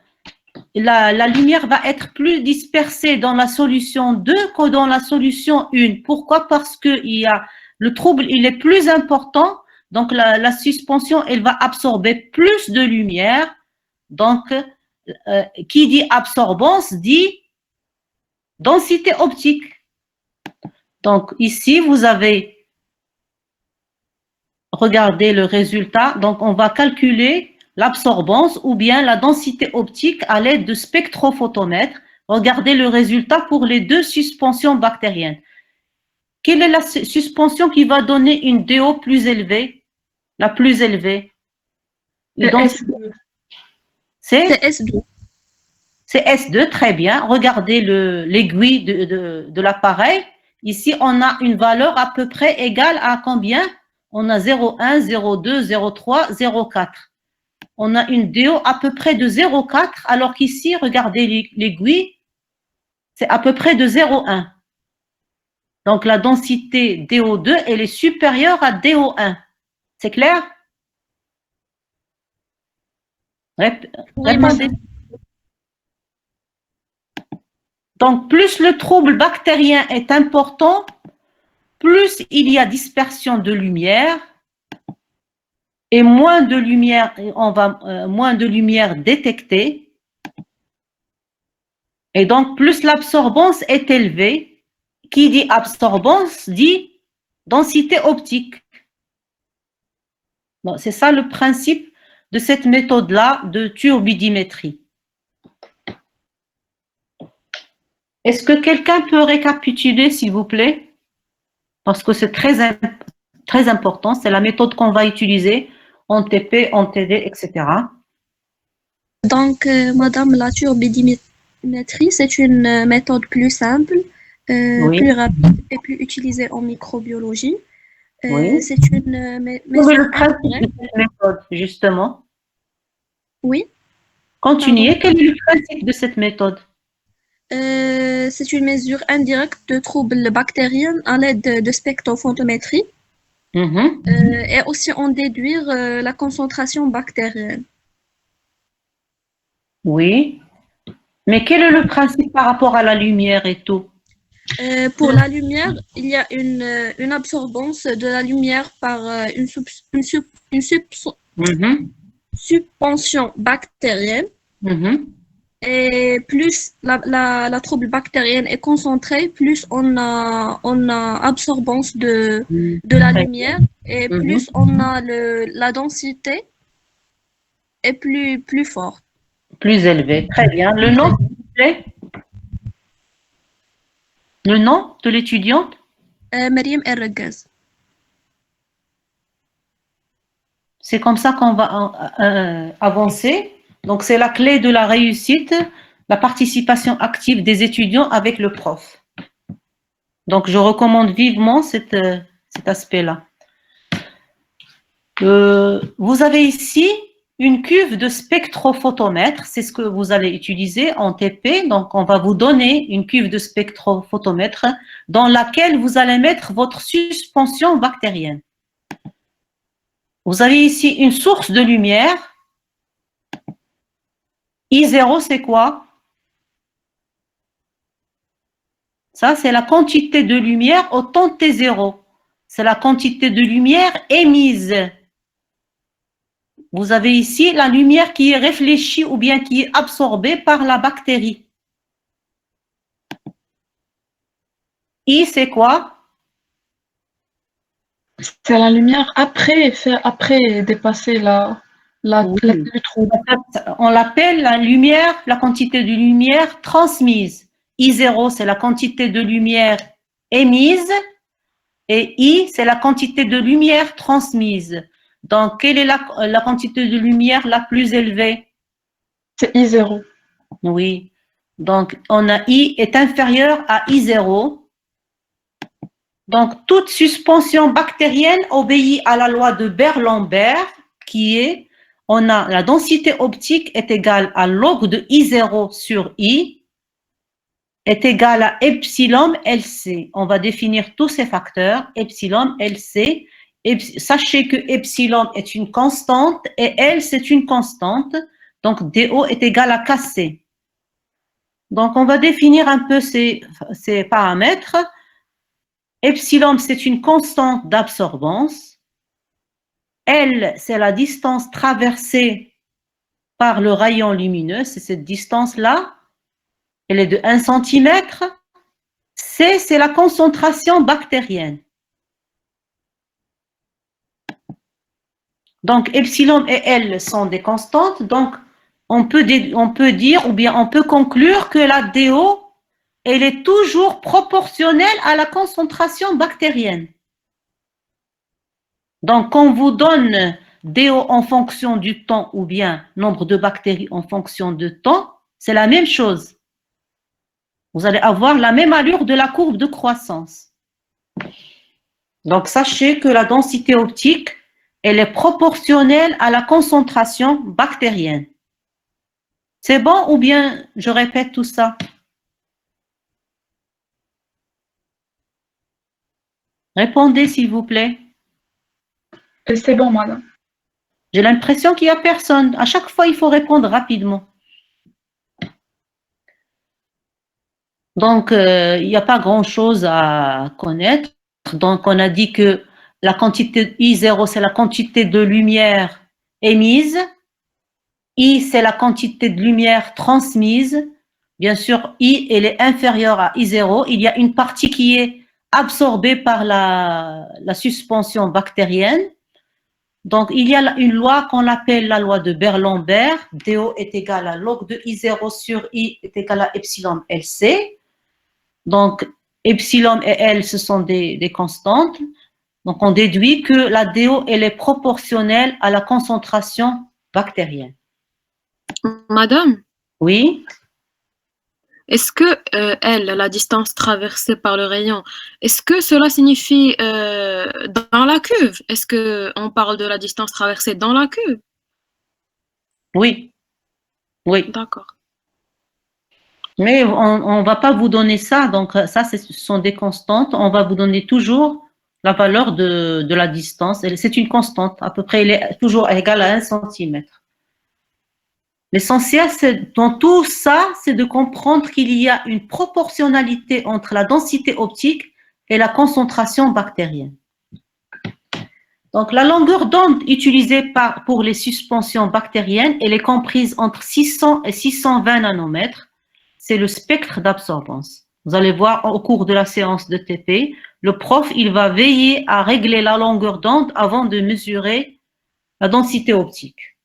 La lumière va être plus dispersée dans la solution 2 que dans la solution 1. Pourquoi? Parce que le trouble il est plus important, donc la suspension elle va absorber plus de lumière. Donc, qui dit absorbance dit densité optique. Donc, ici, vous avez, regardez le résultat. Donc, on va calculer l'absorbance ou bien la densité optique à l'aide de spectrophotomètre. Regardez le résultat pour les deux suspensions bactériennes. Quelle est la suspension qui va donner une DO plus élevée? La plus élevée. C'est S2. C'est S2, très bien. Regardez l'aiguille de l'appareil. Ici, on a une valeur à peu près égale à combien? On a 0,1, 0,2, 0,3, 0,4. On a une DO à peu près de 0,4, alors qu'ici, regardez l'aiguille, c'est à peu près de 0,1. Donc, la densité DO2, elle est supérieure à DO1. C'est clair? Répondez. Donc, plus le trouble bactérien est important, plus il y a dispersion de lumière et moins de lumière, moins de lumière détectée. Et donc, plus l'absorbance est élevée. Qui dit absorbance dit densité optique. Bon, c'est ça le principe de cette méthode-là de turbidimétrie. Est-ce que quelqu'un peut récapituler, s'il vous plaît? Parce que c'est très important, c'est la méthode qu'on va utiliser en TP, en TD, etc. Donc, Madame, la turbidimétrie, c'est une méthode plus simple, Oui. plus rapide et plus utilisée en microbiologie. Oui. C'est une Quel est mesure le principe indirecte. de cette méthode, justement? Oui. Continuez, quel est le principe de cette méthode? C'est une mesure indirecte de troubles bactériens à l'aide de spectrophotométrie et aussi en déduire la concentration bactérienne. Oui. Mais quel est le principe par rapport à la lumière et tout? Pour la lumière, il y a une absorbance de la lumière par une suspension bactérienne. Et plus la trouble bactérienne est concentrée, plus on a absorbance de la lumière et plus on a la densité est plus forte. Plus élevé, très bien. Le nom, s'il vous plaît? Le nom de l'étudiante? Mariam Erregaz. C'est comme ça qu'on va avancer. Donc, c'est la clé de la réussite, la participation active des étudiants avec le prof. Donc, je recommande vivement cet aspect-là. Vous avez ici une cuve de spectrophotomètre. C'est ce que vous allez utiliser en TP. Donc, on va vous donner une cuve de spectrophotomètre dans laquelle vous allez mettre votre suspension bactérienne. Vous avez ici une source de lumière. I0, c'est quoi? Ça, c'est la quantité de lumière au temps T0. C'est la quantité de lumière émise. Vous avez ici la lumière qui est réfléchie ou bien qui est absorbée par la bactérie. I, c'est quoi? C'est la lumière après dépasser le trou. On l'appelle la lumière, la quantité de lumière transmise. I0, c'est la quantité de lumière émise et I, c'est la quantité de lumière transmise. Donc, quelle est la quantité de lumière la plus élevée? C'est I0. Oui. Donc, on a I est inférieur à I0. Donc, toute suspension bactérienne obéit à la loi de Beer-Lambert qui est, on a la densité optique est égale à log de I0 sur I est égale à epsilon LC. On va définir tous ces facteurs, epsilon LC. Sachez que epsilon est une constante et L, c'est une constante. Donc, DO est égal à KC. Donc, on va définir un peu ces paramètres. Epsilon, c'est une constante d'absorbance. L, c'est la distance traversée par le rayon lumineux. C'est cette distance-là. Elle est de 1 cm. C, c'est la concentration bactérienne. Donc, epsilon et L sont des constantes. Donc, on peut dire ou bien on peut conclure que la DO, elle est toujours proportionnelle à la concentration bactérienne. Donc, on vous donne DO en fonction du temps ou bien nombre de bactéries en fonction de temps, c'est la même chose. Vous allez avoir la même allure de la courbe de croissance. Donc, sachez que la densité optique, elle est proportionnelle à la concentration bactérienne. C'est bon ou bien je répète tout ça? Répondez, s'il vous plaît. C'est bon, madame. J'ai l'impression qu'il n'y a personne. À chaque fois, il faut répondre rapidement. Donc, il n'y a pas grand-chose à connaître. Donc, on a dit que la quantité I0, c'est la quantité de lumière émise. I, c'est la quantité de lumière transmise. Bien sûr, I, elle est inférieure à I0. Il y a une partie qui est absorbée par la suspension bactérienne. Donc, il y a une loi qu'on appelle la loi de Beer-Lambert. DO est égal à log de I0 sur I est égal à epsilon LC. Donc, epsilon et L, ce sont des constantes. Donc, on déduit que la DO, elle est proportionnelle à la concentration bactérienne. Madame, Oui? est-ce que L, la distance traversée par le rayon, est-ce que cela signifie dans la cuve? Est-ce qu'on parle de la distance traversée dans la cuve? Oui. Oui. D'accord. Mais on ne va pas vous donner ça. Donc, ça, ce sont des constantes. On va vous donner toujours la valeur de la distance. C'est une constante. À peu près, elle est toujours égale à 1 centimètre. L'essentiel, dans tout ça, c'est de comprendre qu'il y a une proportionnalité entre la densité optique et la concentration bactérienne. Donc, la longueur d'onde utilisée pour les suspensions bactériennes, elle est comprise entre 600 et 620 nanomètres. C'est le spectre d'absorbance. Vous allez voir au cours de la séance de TP, le prof, il va veiller à régler la longueur d'onde avant de mesurer la densité optique.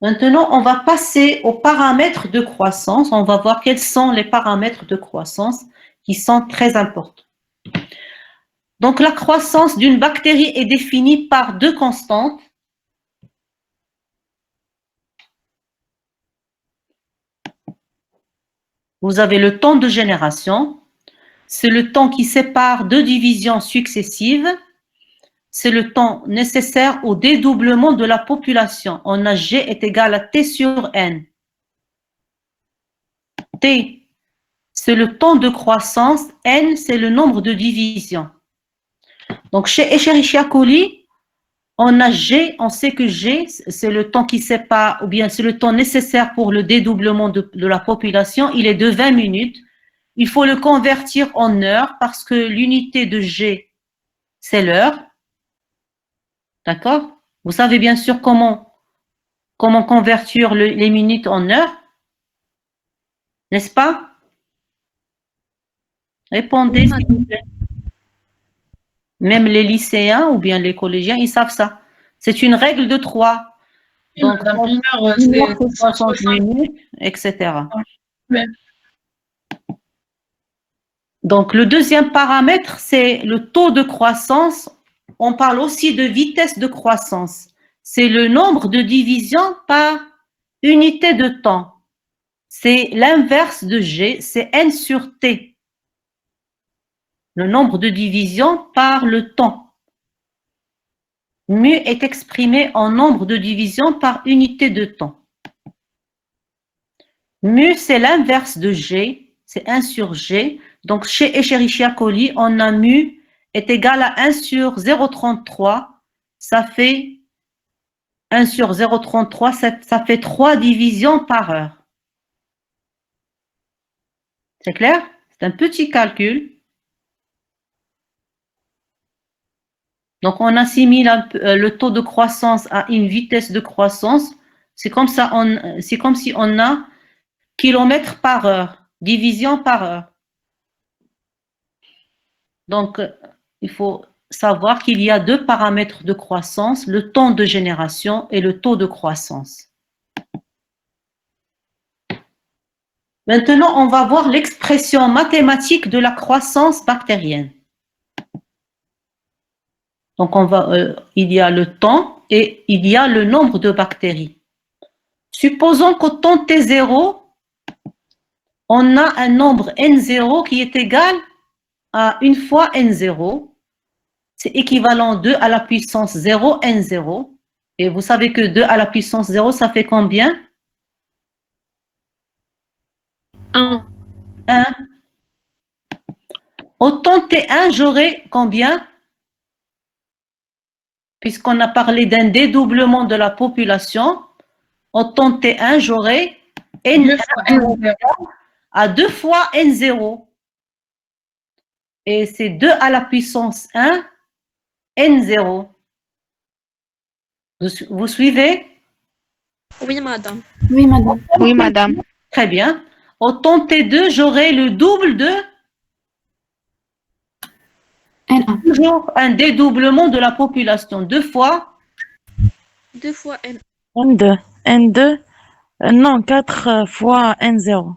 Maintenant, on va passer aux paramètres de croissance. On va voir quels sont les paramètres de croissance qui sont très importants. Donc, la croissance d'une bactérie est définie par deux constantes. Vous avez le temps de génération. C'est le temps qui sépare deux divisions successives. C'est le temps nécessaire au dédoublement de la population. On a G est égal à T sur N. T, c'est le temps de croissance. N, c'est le nombre de divisions. Donc, chez Escherichia coli, on a G, on sait que G, c'est le temps qui sépare, ou bien c'est le temps nécessaire pour le dédoublement de la population. Il est de 20 minutes. Il faut le convertir en heures parce que l'unité de G, c'est l'heure. D'accord? Vous savez bien sûr comment convertir les minutes en heures, n'est-ce pas? Répondez, s'il vous plaît. Même les lycéens ou bien les collégiens, ils savent ça. C'est une règle de 3. Donc, une heure, c'est 60 minutes, etc. Ouais. Donc, le deuxième paramètre, c'est le taux de croissance. On parle aussi de vitesse de croissance. C'est le nombre de divisions par unité de temps. C'est l'inverse de G, c'est N sur T. Le nombre de divisions par le temps. Mu est exprimé en nombre de divisions par unité de temps. Mu, c'est l'inverse de G, c'est 1 sur G. Donc, chez Escherichia coli, on a mu est égal à 1 sur 0,33. Ça fait 1 sur 0,33, ça fait 3 divisions par heure. C'est clair? C'est un petit calcul. Donc, on assimile le taux de croissance à une vitesse de croissance. C'est comme ça, c'est comme si on a kilomètres par heure, division par heure. Donc, il faut savoir qu'il y a deux paramètres de croissance, le temps de génération et le taux de croissance. Maintenant, on va voir l'expression mathématique de la croissance bactérienne. Donc, il y a le temps et il y a le nombre de bactéries. Supposons qu'au temps T0, on a un nombre N0 qui est égal à 1 fois N0. C'est équivalent 2 à la puissance 0, N0. Et vous savez que 2 à la puissance 0, ça fait combien? 1. 1. Au temps T1, j'aurai combien? Puisqu'on a parlé d'un dédoublement de la population, au temps T1, j'aurai N1 à 2 fois N0. Et c'est 2 à la puissance 1, N0. Vous suivez? Oui, madame. Oui, madame. Oui, madame. Très bien. Au temps T2, j'aurai le double de N1. toujours un dédoublement de la population. 2 fois 2 fois N. N2. N2. Non, 4 fois N0.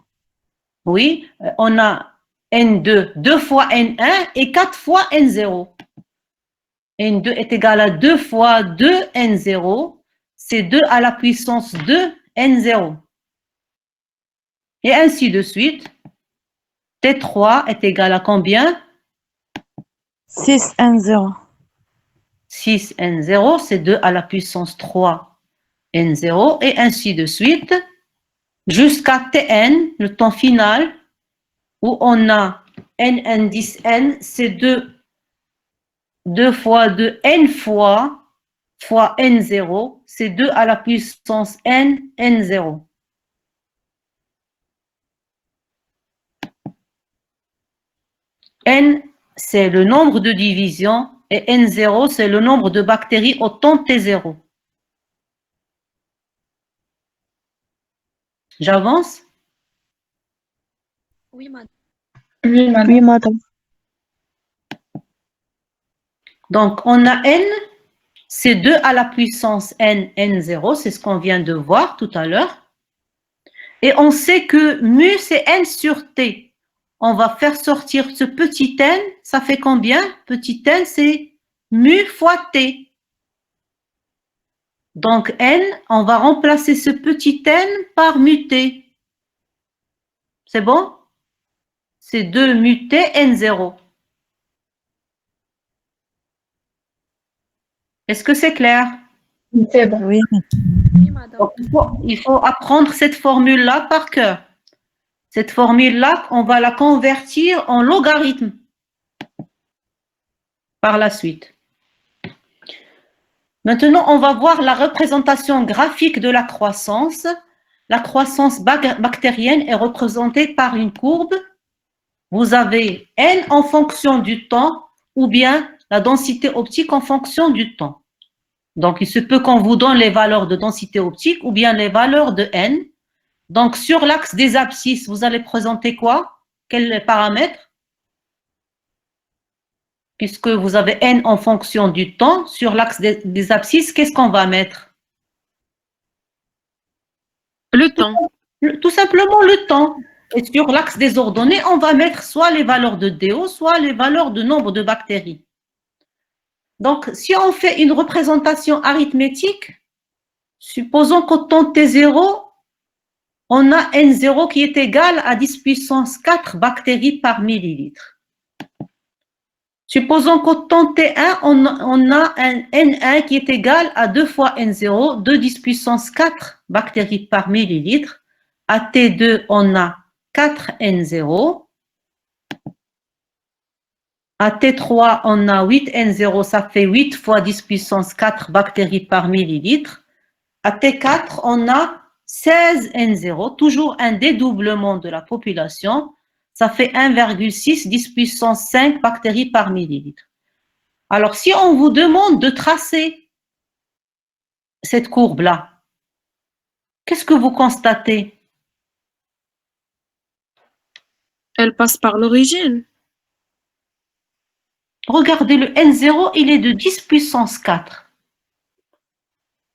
Oui, on a N2, 2 fois N1 et 4 fois N0. N2 est égal à 2 fois 2 N0. C'est 2 à la puissance 2 N0. Et ainsi de suite. T3 est égal à combien? 6 N0. 6 N0, c'est 2 à la puissance 3 N0. Et ainsi de suite. Jusqu'à Tn, le temps final, où on a N 10 N, c'est 2 fois 2 N fois N0, c'est 2 à la puissance N, N0. N, c'est le nombre de divisions, et N0, c'est le nombre de bactéries au temps T0. J'avance? Oui, madame. Oui, madame. Oui, madame. Donc, on a N, c'est 2 à la puissance N, N0, c'est ce qu'on vient de voir tout à l'heure. Et on sait que mu, c'est N sur T. On va faire sortir ce petit n, ça fait combien? Petit n, c'est mu fois t. Donc n, on va remplacer ce petit n par mu t. C'est bon? C'est 2 mu t n0. Est-ce que c'est clair? C'est bon. Oui. Oui, madame. Donc, il faut apprendre cette formule-là par cœur. Cette formule-là, on va la convertir en logarithme par la suite. Maintenant, on va voir la représentation graphique de la croissance. La croissance bactérienne est représentée par une courbe. Vous avez n en fonction du temps ou bien la densité optique en fonction du temps. Donc, il se peut qu'on vous donne les valeurs de densité optique ou bien les valeurs de n. Donc, sur l'axe des abscisses, vous allez présenter quoi? Quels paramètres? Puisque vous avez n en fonction du temps, sur l'axe des abscisses, qu'est-ce qu'on va mettre? Le temps. Tout simplement le temps. Et sur l'axe des ordonnées, on va mettre soit les valeurs de DO, soit les valeurs de nombre de bactéries. Donc, si on fait une représentation arithmétique, supposons qu'au temps T0, on a N0 qui est égal à 10 puissance 4 bactéries par millilitre. Supposons qu'au temps T1, on a un N1 qui est égal à 2 fois N0, 2 10 puissance 4 bactéries par millilitre. À T2, on a 4 N0. À T3, on a 8 N0, ça fait 8 fois 10 puissance 4 bactéries par millilitre. À T4, on a 16 N0, toujours un dédoublement de la population. Ça fait 1,6 10 puissance 5 bactéries par millilitre. Alors, si on vous demande de tracer cette courbe-là, qu'est-ce que vous constatez? Elle passe par l'origine. Regardez, le N0, il est de 10 puissance 4.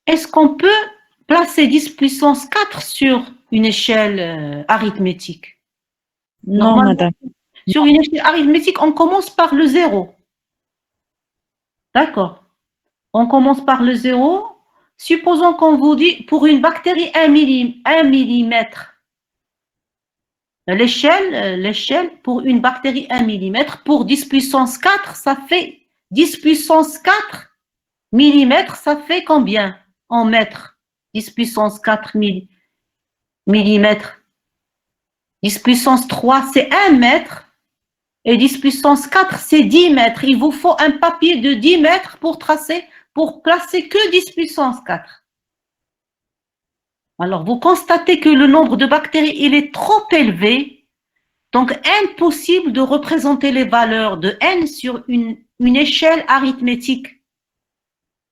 Est-ce qu'on peut placer 10 puissance 4 sur une échelle arithmétique? Non, madame. Sur une échelle arithmétique, on commence par le 0. D'accord. On commence par le 0. Supposons qu'on vous dit pour une bactérie 1 millimètre. L'échelle pour une bactérie 1 millimètre, pour 10 puissance 4, ça fait 10 puissance 4 millimètres, ça fait combien en mètres? 10 puissance 4 millimètres. 10 puissance 3, c'est 1 mètre. Et 10 puissance 4, c'est 10 mètres. Il vous faut un papier de 10 mètres pour placer que 10 puissance 4. Alors, vous constatez que le nombre de bactéries, il est trop élevé. Donc, impossible de représenter les valeurs de n sur une échelle arithmétique.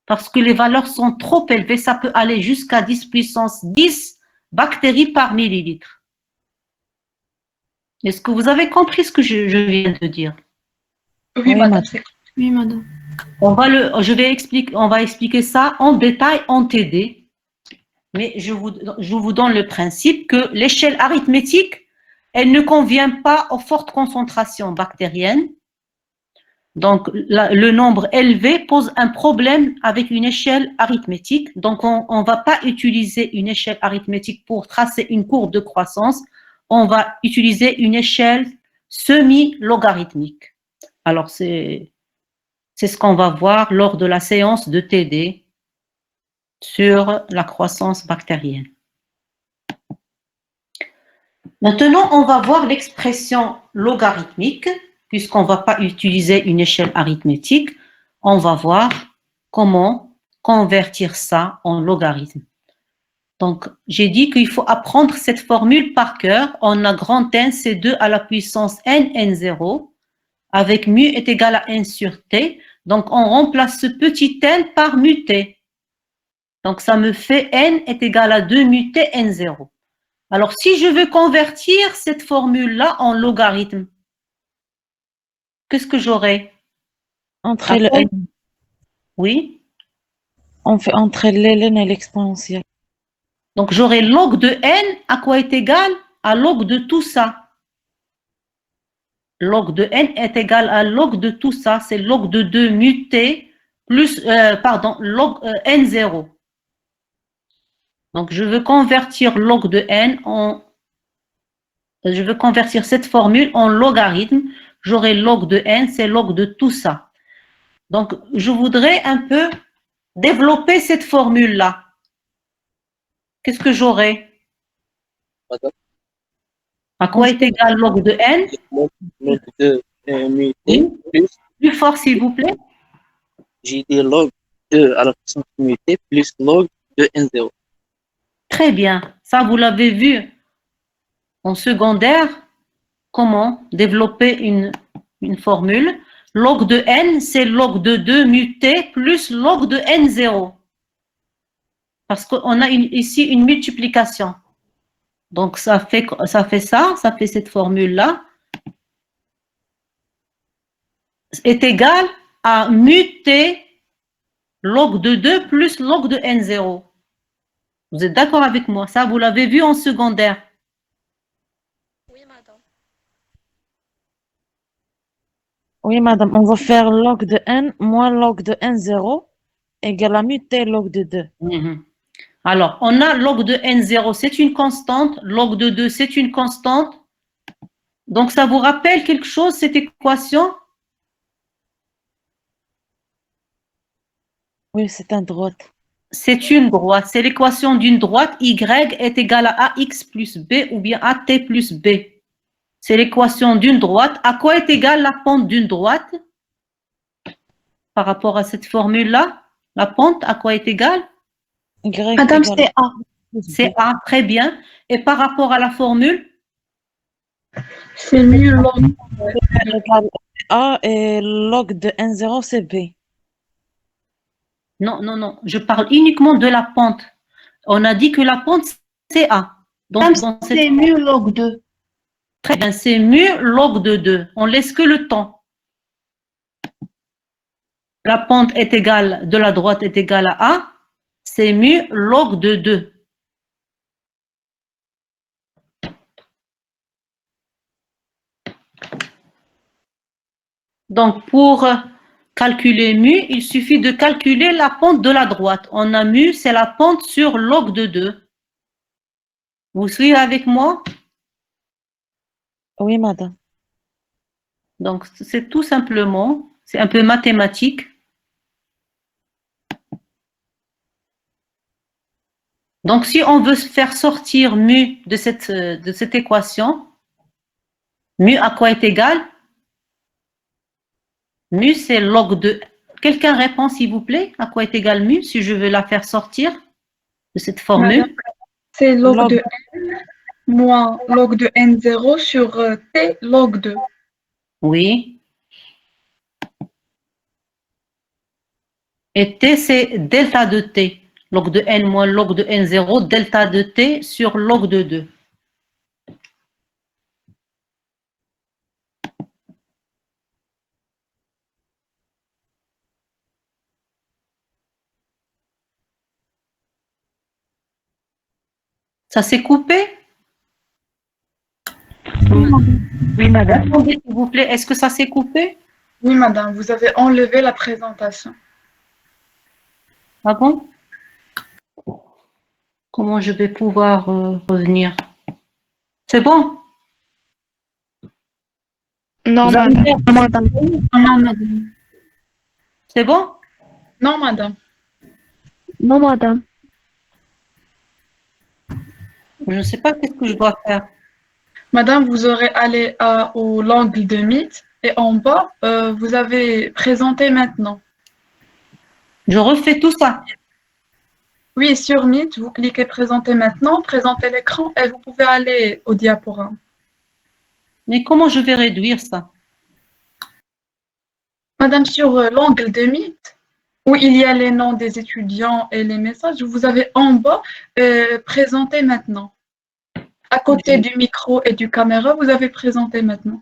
Parce que les valeurs sont trop élevées. Ça peut aller jusqu'à 10 puissance 10 bactéries par millilitre. Est-ce que vous avez compris ce que je viens de dire? Oui, madame. Oui, madame. On va expliquer ça en détail en TD. Mais je vous donne le principe que l'échelle arithmétique, elle ne convient pas aux fortes concentrations bactériennes. Donc, le nombre élevé pose un problème avec une échelle arithmétique. Donc, on ne va pas utiliser une échelle arithmétique pour tracer une courbe de croissance. On va utiliser une échelle semi-logarithmique. Alors, c'est ce qu'on va voir lors de la séance de TD sur la croissance bactérienne. Maintenant, on va voir l'expression logarithmique. Puisqu'on ne va pas utiliser une échelle arithmétique, on va voir comment convertir ça en logarithme. Donc, j'ai dit qu'il faut apprendre cette formule par cœur. On a grand N, c'est 2 à la puissance n, n0, avec mu est égal à n sur t. Donc, on remplace ce petit n par mu t. Donc, ça me fait n est égal à 2 mu t n0. Alors, si je veux convertir cette formule-là en logarithme, qu'est-ce que j'aurai? Entre le N. Oui. On fait entre ln et l'exponentielle. Donc, j'aurai log de n à quoi est égal? À log de tout ça. Log de n est égal à log de tout ça. C'est log de 2 mu t plus, log n0. Donc, je veux convertir log de n je veux convertir cette formule en logarithme. J'aurai log de n, c'est log de tout ça. Donc, je voudrais un peu développer cette formule-là. Qu'est-ce que j'aurai? À quoi est égal log de n? Log de mu t plus fort, s'il vous plaît. J'ai dit log 2 à la puissance mu t plus log de n0. Très bien. Ça, vous l'avez vu en secondaire. Comment développer une formule? Log de n, c'est log de 2 mu t plus log de n0. Parce qu'on a ici une multiplication. Donc, ça fait cette formule-là. Est égal à mu t log de 2 plus log de n0. Vous êtes d'accord avec moi? Ça, vous l'avez vu en secondaire. Oui, madame. Oui, madame, on va faire log de n moins log de n0 égale à mu t log de 2. Alors, on a log de n0, c'est une constante. Log de 2, c'est une constante. Donc, ça vous rappelle quelque chose, cette équation? Oui, c'est une droite. C'est une droite. C'est l'équation d'une droite. Y est égal à ax plus b ou bien at plus b. C'est l'équation d'une droite. À quoi est égale la pente d'une droite? Par rapport à cette formule-là, la pente, à quoi est égale? Madame, c'est A. C'est A, très bien. Et par rapport à la formule? C'est mu log A et log de n0, c'est b. Non, non, non. Je parle uniquement de la pente. On a dit que la pente, c'est A. Donc, C'est mu log 2. Très bien, c'est mu log de 2. On laisse que le temps. La pente est égale, de la droite est égale à A. C'est mu log de 2. Donc, pour calculer mu, il suffit de calculer la pente de la droite. On a mu, c'est la pente sur log de 2. Vous suivez avec moi? Oui, madame. Donc, c'est tout simplement, c'est un peu mathématique. Donc, si on veut faire sortir mu de cette équation, mu à quoi est égal? Mu, c'est log de... Quelqu'un répond, s'il vous plaît, à quoi est égal mu, si je veux la faire sortir de cette formule? C'est log de n moins log de n0 sur t log 2. Oui. Et t, c'est delta de t. Log de n moins log de n0, delta de t sur log de 2. Ça s'est coupé? Oui, madame. Attendez, s'il vous plaît, est-ce que ça s'est coupé? Oui, madame, vous avez enlevé la présentation. Ah bon? Comment je vais pouvoir revenir? C'est bon? Non, Vous avez madame. fait- Non, madame. Non, madame. C'est bon? Non, madame. Non, madame. Je ne sais pas qu'est-ce que je dois faire. Madame, vous aurez allé au l'angle de Meet et en bas, vous avez présenté maintenant. Je refais tout ça. Oui, sur Meet, vous cliquez présenter maintenant, présenter l'écran et vous pouvez aller au diaporama. Mais comment je vais réduire ça? Madame, sur l'angle de Meet, où il y a les noms des étudiants et les messages, vous avez en bas présenter maintenant. À côté du micro et du caméra, vous avez présenté maintenant.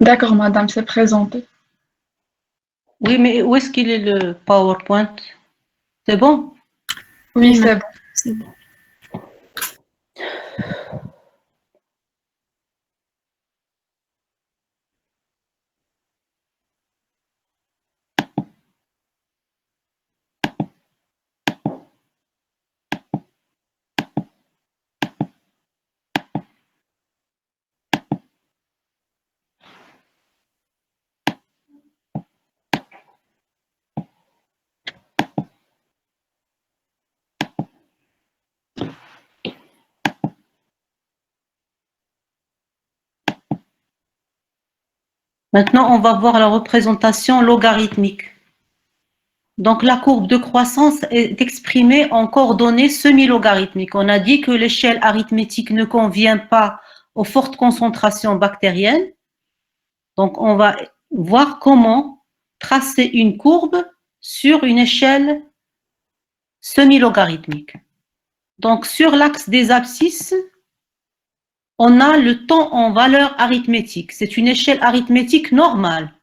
D'accord, madame, c'est présenté. Oui, mais où est-ce qu'il est le PowerPoint? C'est bon? Oui, c'est bon. C'est bon. Maintenant, on va voir la représentation logarithmique. Donc, la courbe de croissance est exprimée en coordonnées semi-logarithmiques. On a dit que l'échelle arithmétique ne convient pas aux fortes concentrations bactériennes. Donc, on va voir comment tracer une courbe sur une échelle semi-logarithmique. Donc, sur l'axe des abscisses, on a le temps en valeur arithmétique. C'est une échelle arithmétique normale.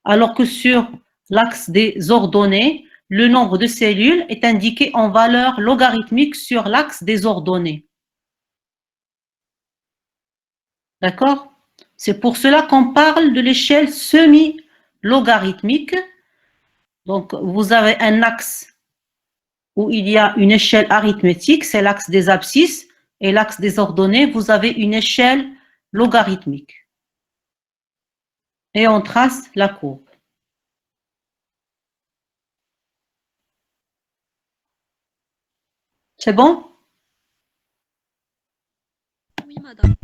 Alors que sur l'axe des ordonnées, le nombre de cellules est indiqué en valeur logarithmique sur l'axe des ordonnées. D'accord? C'est pour cela qu'on parle de l'échelle semi-logarithmique. Donc, vous avez un axe où il y a une échelle arithmétique, c'est l'axe des abscisses, et l'axe des ordonnées, vous avez une échelle logarithmique. Et on trace la courbe. C'est bon? Oui, madame.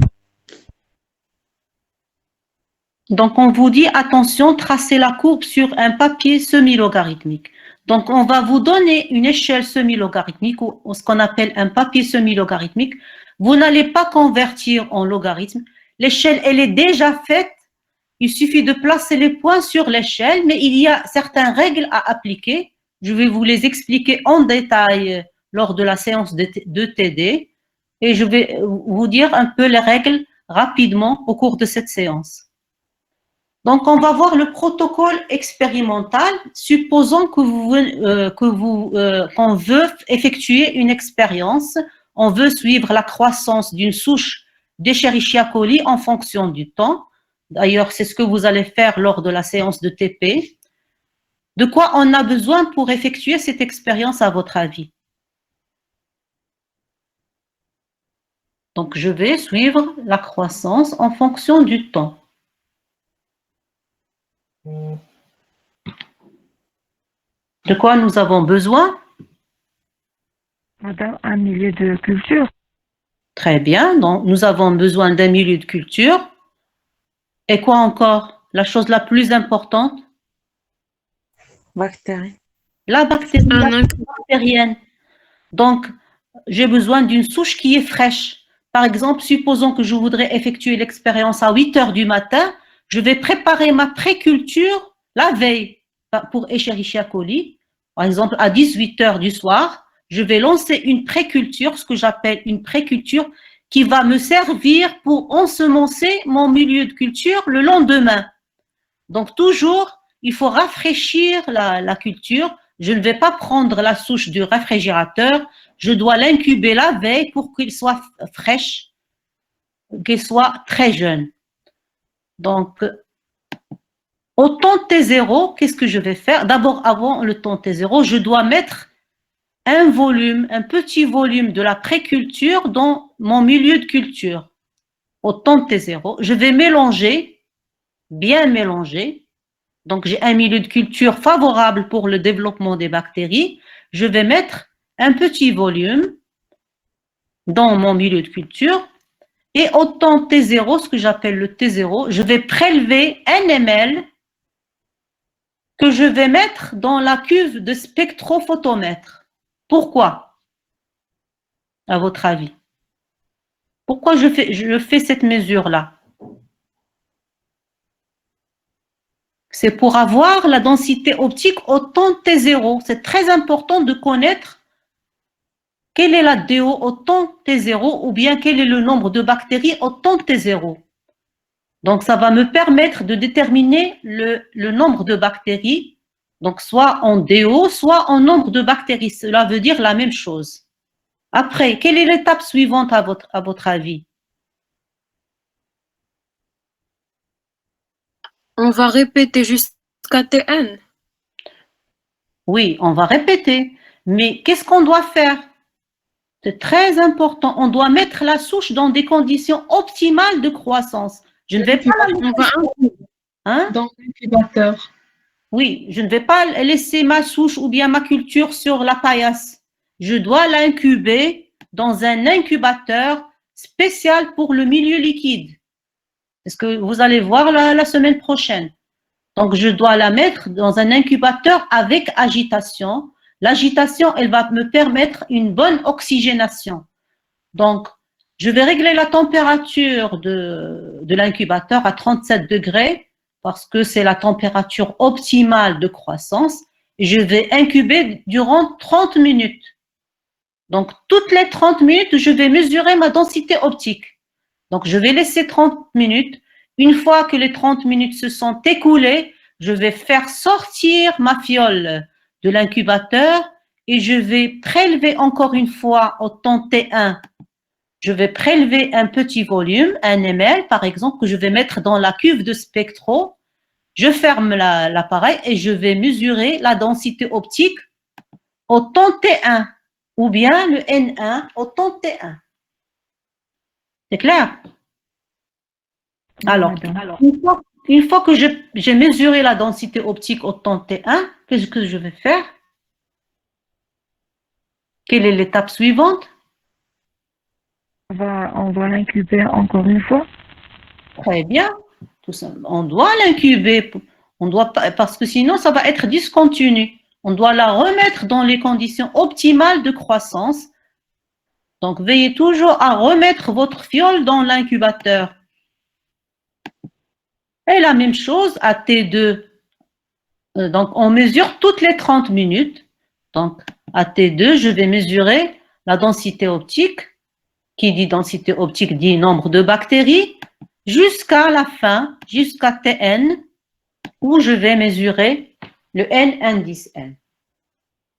Donc, on vous dit, attention, tracez la courbe sur un papier semi-logarithmique. Donc, on va vous donner une échelle semi-logarithmique ou ce qu'on appelle un papier semi-logarithmique. vous n'allez pas convertir en logarithme. L'échelle, elle est déjà faite. Il suffit de placer les points sur l'échelle, mais il y a certaines règles à appliquer. Je vais vous les expliquer en détail lors de la séance de TD et je vais vous dire un peu les règles rapidement au cours de cette séance. Donc, on va voir le protocole expérimental. Supposons qu'on veut effectuer une expérience, on veut suivre la croissance d'une souche d'Escherichia coli en fonction du temps. D'ailleurs, c'est ce que vous allez faire lors de la séance de TP. De quoi on a besoin pour effectuer cette expérience à votre avis? Donc, je vais suivre la croissance en fonction du temps. De quoi nous avons besoin? Madame, un milieu de culture. Très bien, donc nous avons besoin d'un milieu de culture. Et quoi encore? La chose la plus importante? Bactéries. La bactérienne. Donc, j'ai besoin d'une souche qui est fraîche. Par exemple, supposons que je voudrais effectuer l'expérience à 8 heures du matin, je vais préparer ma préculture la veille pour Escherichia coli. Par exemple, à 18 heures du soir, je vais lancer une préculture, ce que j'appelle une préculture, qui va me servir pour ensemencer mon milieu de culture le lendemain. Donc, toujours, il faut rafraîchir la culture. Je ne vais pas prendre la souche du réfrigérateur, je dois l'incuber la veille pour qu'elle soit fraîche, qu'elle soit très jeune. Donc, au temps T0, qu'est-ce que je vais faire? D'abord, avant le temps T0, je dois mettre un volume, un petit volume de la préculture dans mon milieu de culture. Au temps T0, je vais mélanger, bien mélanger. Donc, j'ai un milieu de culture favorable pour le développement des bactéries. Je vais mettre un petit volume dans mon milieu de culture. Et au temps T0, ce que j'appelle le T0, je vais prélever 1 ml que je vais mettre dans la cuve de spectrophotomètre. Pourquoi? À votre avis? Pourquoi je fais cette mesure-là? C'est pour avoir la densité optique au temps T0. C'est très important de connaître quelle est la DO au temps T0 ou bien quel est le nombre de bactéries au temps T0. Donc, ça va me permettre de déterminer le nombre de bactéries, donc soit en DO, soit en nombre de bactéries. Cela veut dire la même chose. Après, quelle est l'étape suivante à votre avis? On va répéter jusqu'à Tn. Oui, on va répéter. Mais qu'est-ce qu'on doit faire? C'est très important. On doit mettre la souche dans des conditions optimales de croissance. Je ne vais pas la mettre dans l'incubateur. Oui, je ne vais pas laisser ma souche ou bien ma culture sur la paillasse. Je dois l'incuber dans un incubateur spécial pour le milieu liquide. C'est ce que vous allez voir la semaine prochaine. Donc, je dois la mettre dans un incubateur avec agitation. L'agitation, elle va me permettre une bonne oxygénation. Donc, je vais régler la température de l'incubateur à 37 degrés parce que c'est la température optimale de croissance. Et je vais incuber durant 30 minutes. Donc, toutes les 30 minutes, je vais mesurer ma densité optique. Donc, je vais laisser 30 minutes. Une fois que les 30 minutes se sont écoulées, je vais faire sortir ma fiole de l'incubateur et je vais prélever encore une fois au temps T1. Je vais prélever un petit volume, 1 ml par exemple, que je vais mettre dans la cuve de spectro. Je ferme l'appareil et je vais mesurer la densité optique au temps T1 ou bien le N1 au temps T1. C'est clair? Alors, une fois que j'ai mesuré la densité optique au temps T1, qu'est-ce que je vais faire? Quelle est l'étape suivante? On va l'incuber encore une fois. Très bien. Tout ça, on doit l'incuber. Parce que sinon, ça va être discontinu. On doit la remettre dans les conditions optimales de croissance. Donc, veillez toujours à remettre votre fiole dans l'incubateur. Et la même chose à T2. Donc, on mesure toutes les 30 minutes. Donc, à T2, je vais mesurer la densité optique. Qui dit densité optique dit nombre de bactéries, jusqu'à la fin, jusqu'à Tn, où je vais mesurer le N indice N.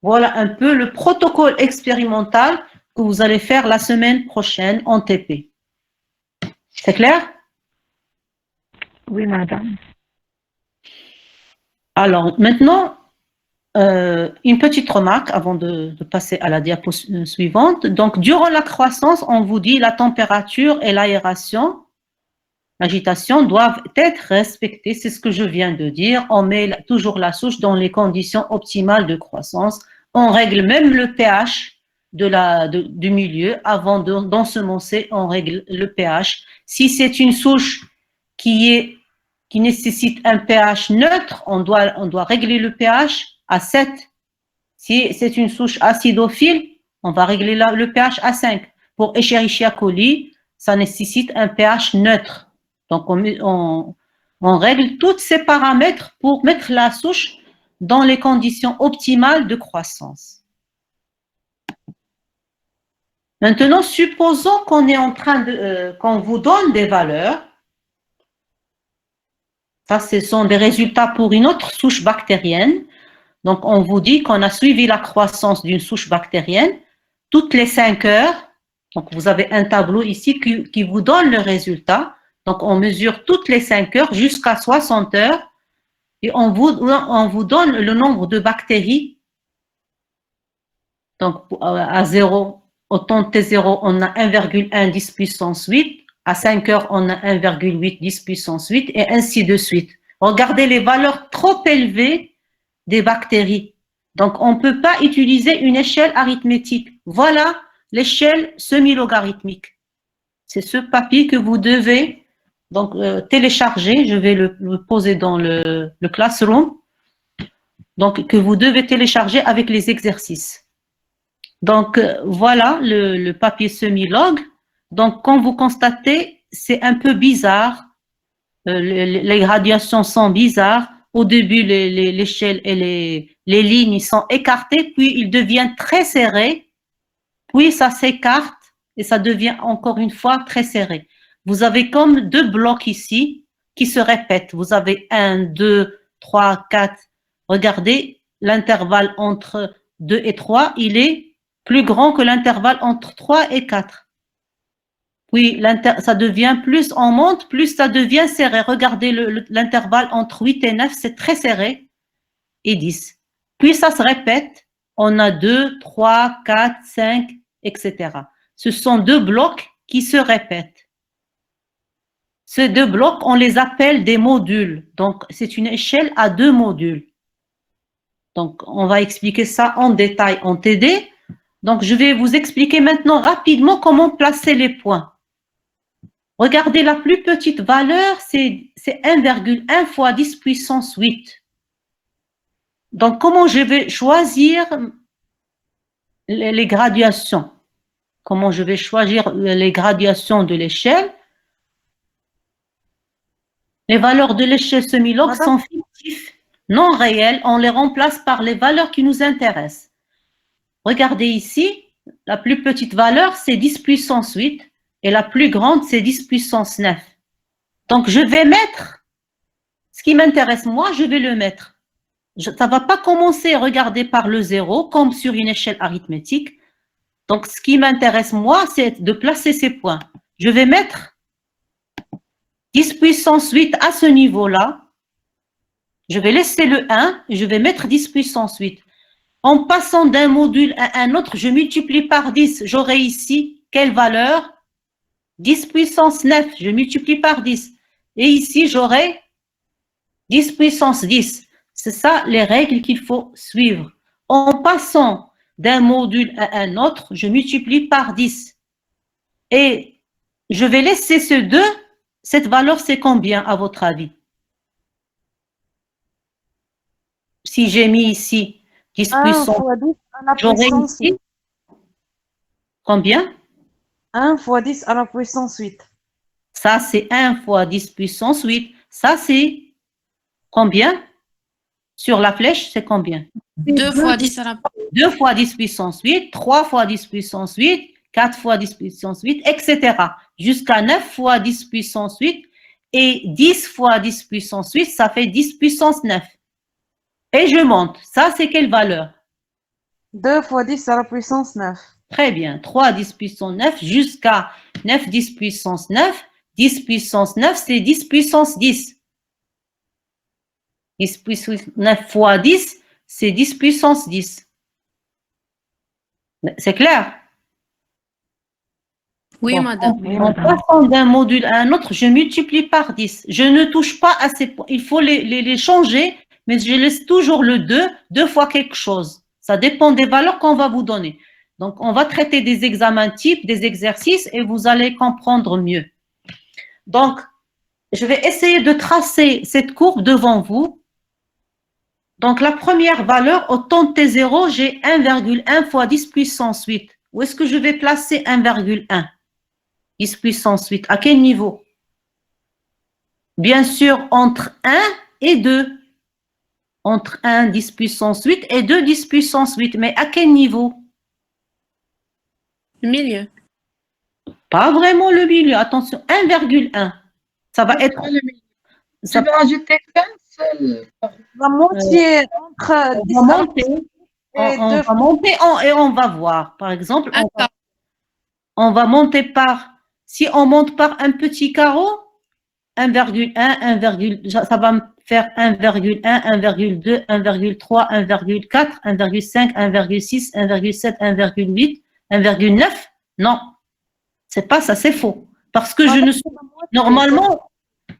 Voilà un peu le protocole expérimental que vous allez faire la semaine prochaine en TP. C'est clair? Oui, madame. Alors, maintenant, une petite remarque avant de passer à la diapo suivante. Donc, durant la croissance, on vous dit la température et l'aération, l'agitation doivent être respectées. C'est ce que je viens de dire. On met toujours la souche dans les conditions optimales de croissance. On règle même le pH du milieu. Avant d'ensemencer, on règle le pH. Si c'est une souche qui nécessite un pH neutre, on doit régler le pH à 7. Si c'est une souche acidophile, on va régler le pH à 5. Pour Escherichia coli, ça nécessite un pH neutre. Donc, on règle tous ces paramètres pour mettre la souche dans les conditions optimales de croissance. Maintenant, supposons qu'on est en train qu'on vous donne des valeurs. Ça, ce sont des résultats pour une autre souche bactérienne. Donc, on vous dit qu'on a suivi la croissance d'une souche bactérienne toutes les 5 heures. Donc, vous avez un tableau ici qui vous donne le résultat. Donc, on mesure toutes les 5 heures jusqu'à 60 heures et on vous donne le nombre de bactéries. Donc, à 0, au temps de T0, on a 1,1 10 puissance 8. À 5 heures, on a 1,8 10 puissance 8 et ainsi de suite. Regardez les valeurs trop élevées des bactéries. Donc, on ne peut pas utiliser une échelle arithmétique. Voilà l'échelle semi-logarithmique. C'est ce papier que vous devez donc télécharger. Je vais le poser dans le classroom. Donc, que vous devez télécharger avec les exercices. Donc, voilà le papier semi-log. Donc, comme vous constatez, c'est un peu bizarre. Les gradations sont bizarres. Au début, l'échelle et les lignes sont écartées, puis ils deviennent très serrés, puis ça s'écarte et ça devient encore une fois très serré. Vous avez comme 2 blocs ici qui se répètent. Vous avez 1, 2, 3, 4. Regardez, l'intervalle entre 2 et 3, il est plus grand que l'intervalle entre 3 et 4. Puis, ça devient plus on monte, plus ça devient serré. Regardez l'intervalle entre 8 et 9, c'est très serré, et 10. Puis, ça se répète. On a 2, 3, 4, 5, etc. Ce sont 2 blocs qui se répètent. Ces 2 blocs, on les appelle des modules. Donc, c'est une échelle à 2 modules. Donc, on va expliquer ça en détail en TD. Donc, je vais vous expliquer maintenant rapidement comment placer les points. Regardez, la plus petite valeur, c'est 1,1 fois 10 puissance 8. Donc, comment je vais choisir les gradations? Comment je vais choisir les gradations de l'échelle? Les valeurs de l'échelle semi-log sont fictives, non réelles. On les remplace par les valeurs qui nous intéressent. Regardez ici, la plus petite valeur, c'est 10 puissance 8. Et la plus grande, c'est 10 puissance 9. Donc, je vais mettre, ce qui m'intéresse moi, je vais le mettre. Ça ne va pas commencer à regarder par le 0, comme sur une échelle arithmétique. Donc, ce qui m'intéresse moi, c'est de placer ces points. Je vais mettre 10 puissance 8 à ce niveau-là. Je vais laisser le 1 et je vais mettre 10 puissance 8. En passant d'un module à un autre, je multiplie par 10. J'aurai ici quelle valeur? 10 puissance 9, je multiplie par 10. Et ici, j'aurai 10 puissance 10. C'est ça les règles qu'il faut suivre. En passant d'un module à un autre, je multiplie par 10. Et je vais laisser ce 2. Cette valeur, c'est combien à votre avis? Si j'ai mis ici 10 puissance, j'aurai ici combien? 1 fois 10 à la puissance 8. Ça, c'est 1 fois 10 puissance 8. Ça, c'est combien? Sur la flèche, c'est combien? 2 fois 10 à la 2 fois 10 puissance 8, 3 fois 10 puissance 8, 4 fois 10 puissance 8, etc. Jusqu'à 9 fois 10 puissance 8 et 10 fois 10 puissance 8, ça fait 10 puissance 9. Et je monte. Ça, c'est quelle valeur? 2 fois 10 à la puissance 9. Très bien. 3 10 puissance 9 jusqu'à 9 10 puissance 9. 10 puissance 9, c'est 10 puissance 10. 10 puissance 9 fois 10, c'est 10 puissance 10. C'est clair? Oui, Bon, madame. en passant d'un module à un autre, je multiplie par 10. Je ne touche pas à ces points. Il faut les changer, mais je laisse toujours le 2 fois quelque chose. Ça dépend des valeurs qu'on va vous donner. Donc, on va traiter des examens types, des exercices, et vous allez comprendre mieux. Donc, je vais essayer de tracer cette courbe devant vous. Donc, la première valeur, au temps de T0, j'ai 1,1 fois 10 puissance 8. Où est-ce que je vais placer 1,1? 10 puissance 8. À quel niveau? Bien sûr, entre 1 et 2. Entre 1, 10 puissance 8 et 2, 10 puissance 8. Mais à quel niveau? Le milieu. Pas vraiment le milieu. Attention, 1,1. Ça va être... Je vais ajouter qu'un seul. La moitié entre 10 On va monter. On va monter et on va voir. Par exemple, on va monter par... Si on monte par un petit carreau, 1,1, 1, ça va me faire 1,1, 1,2, 1,3, 1,4, 1,5, 1,6, 1,7, 1,8, 1,9. Non, c'est pas ça, c'est faux. Parce que je ne suis...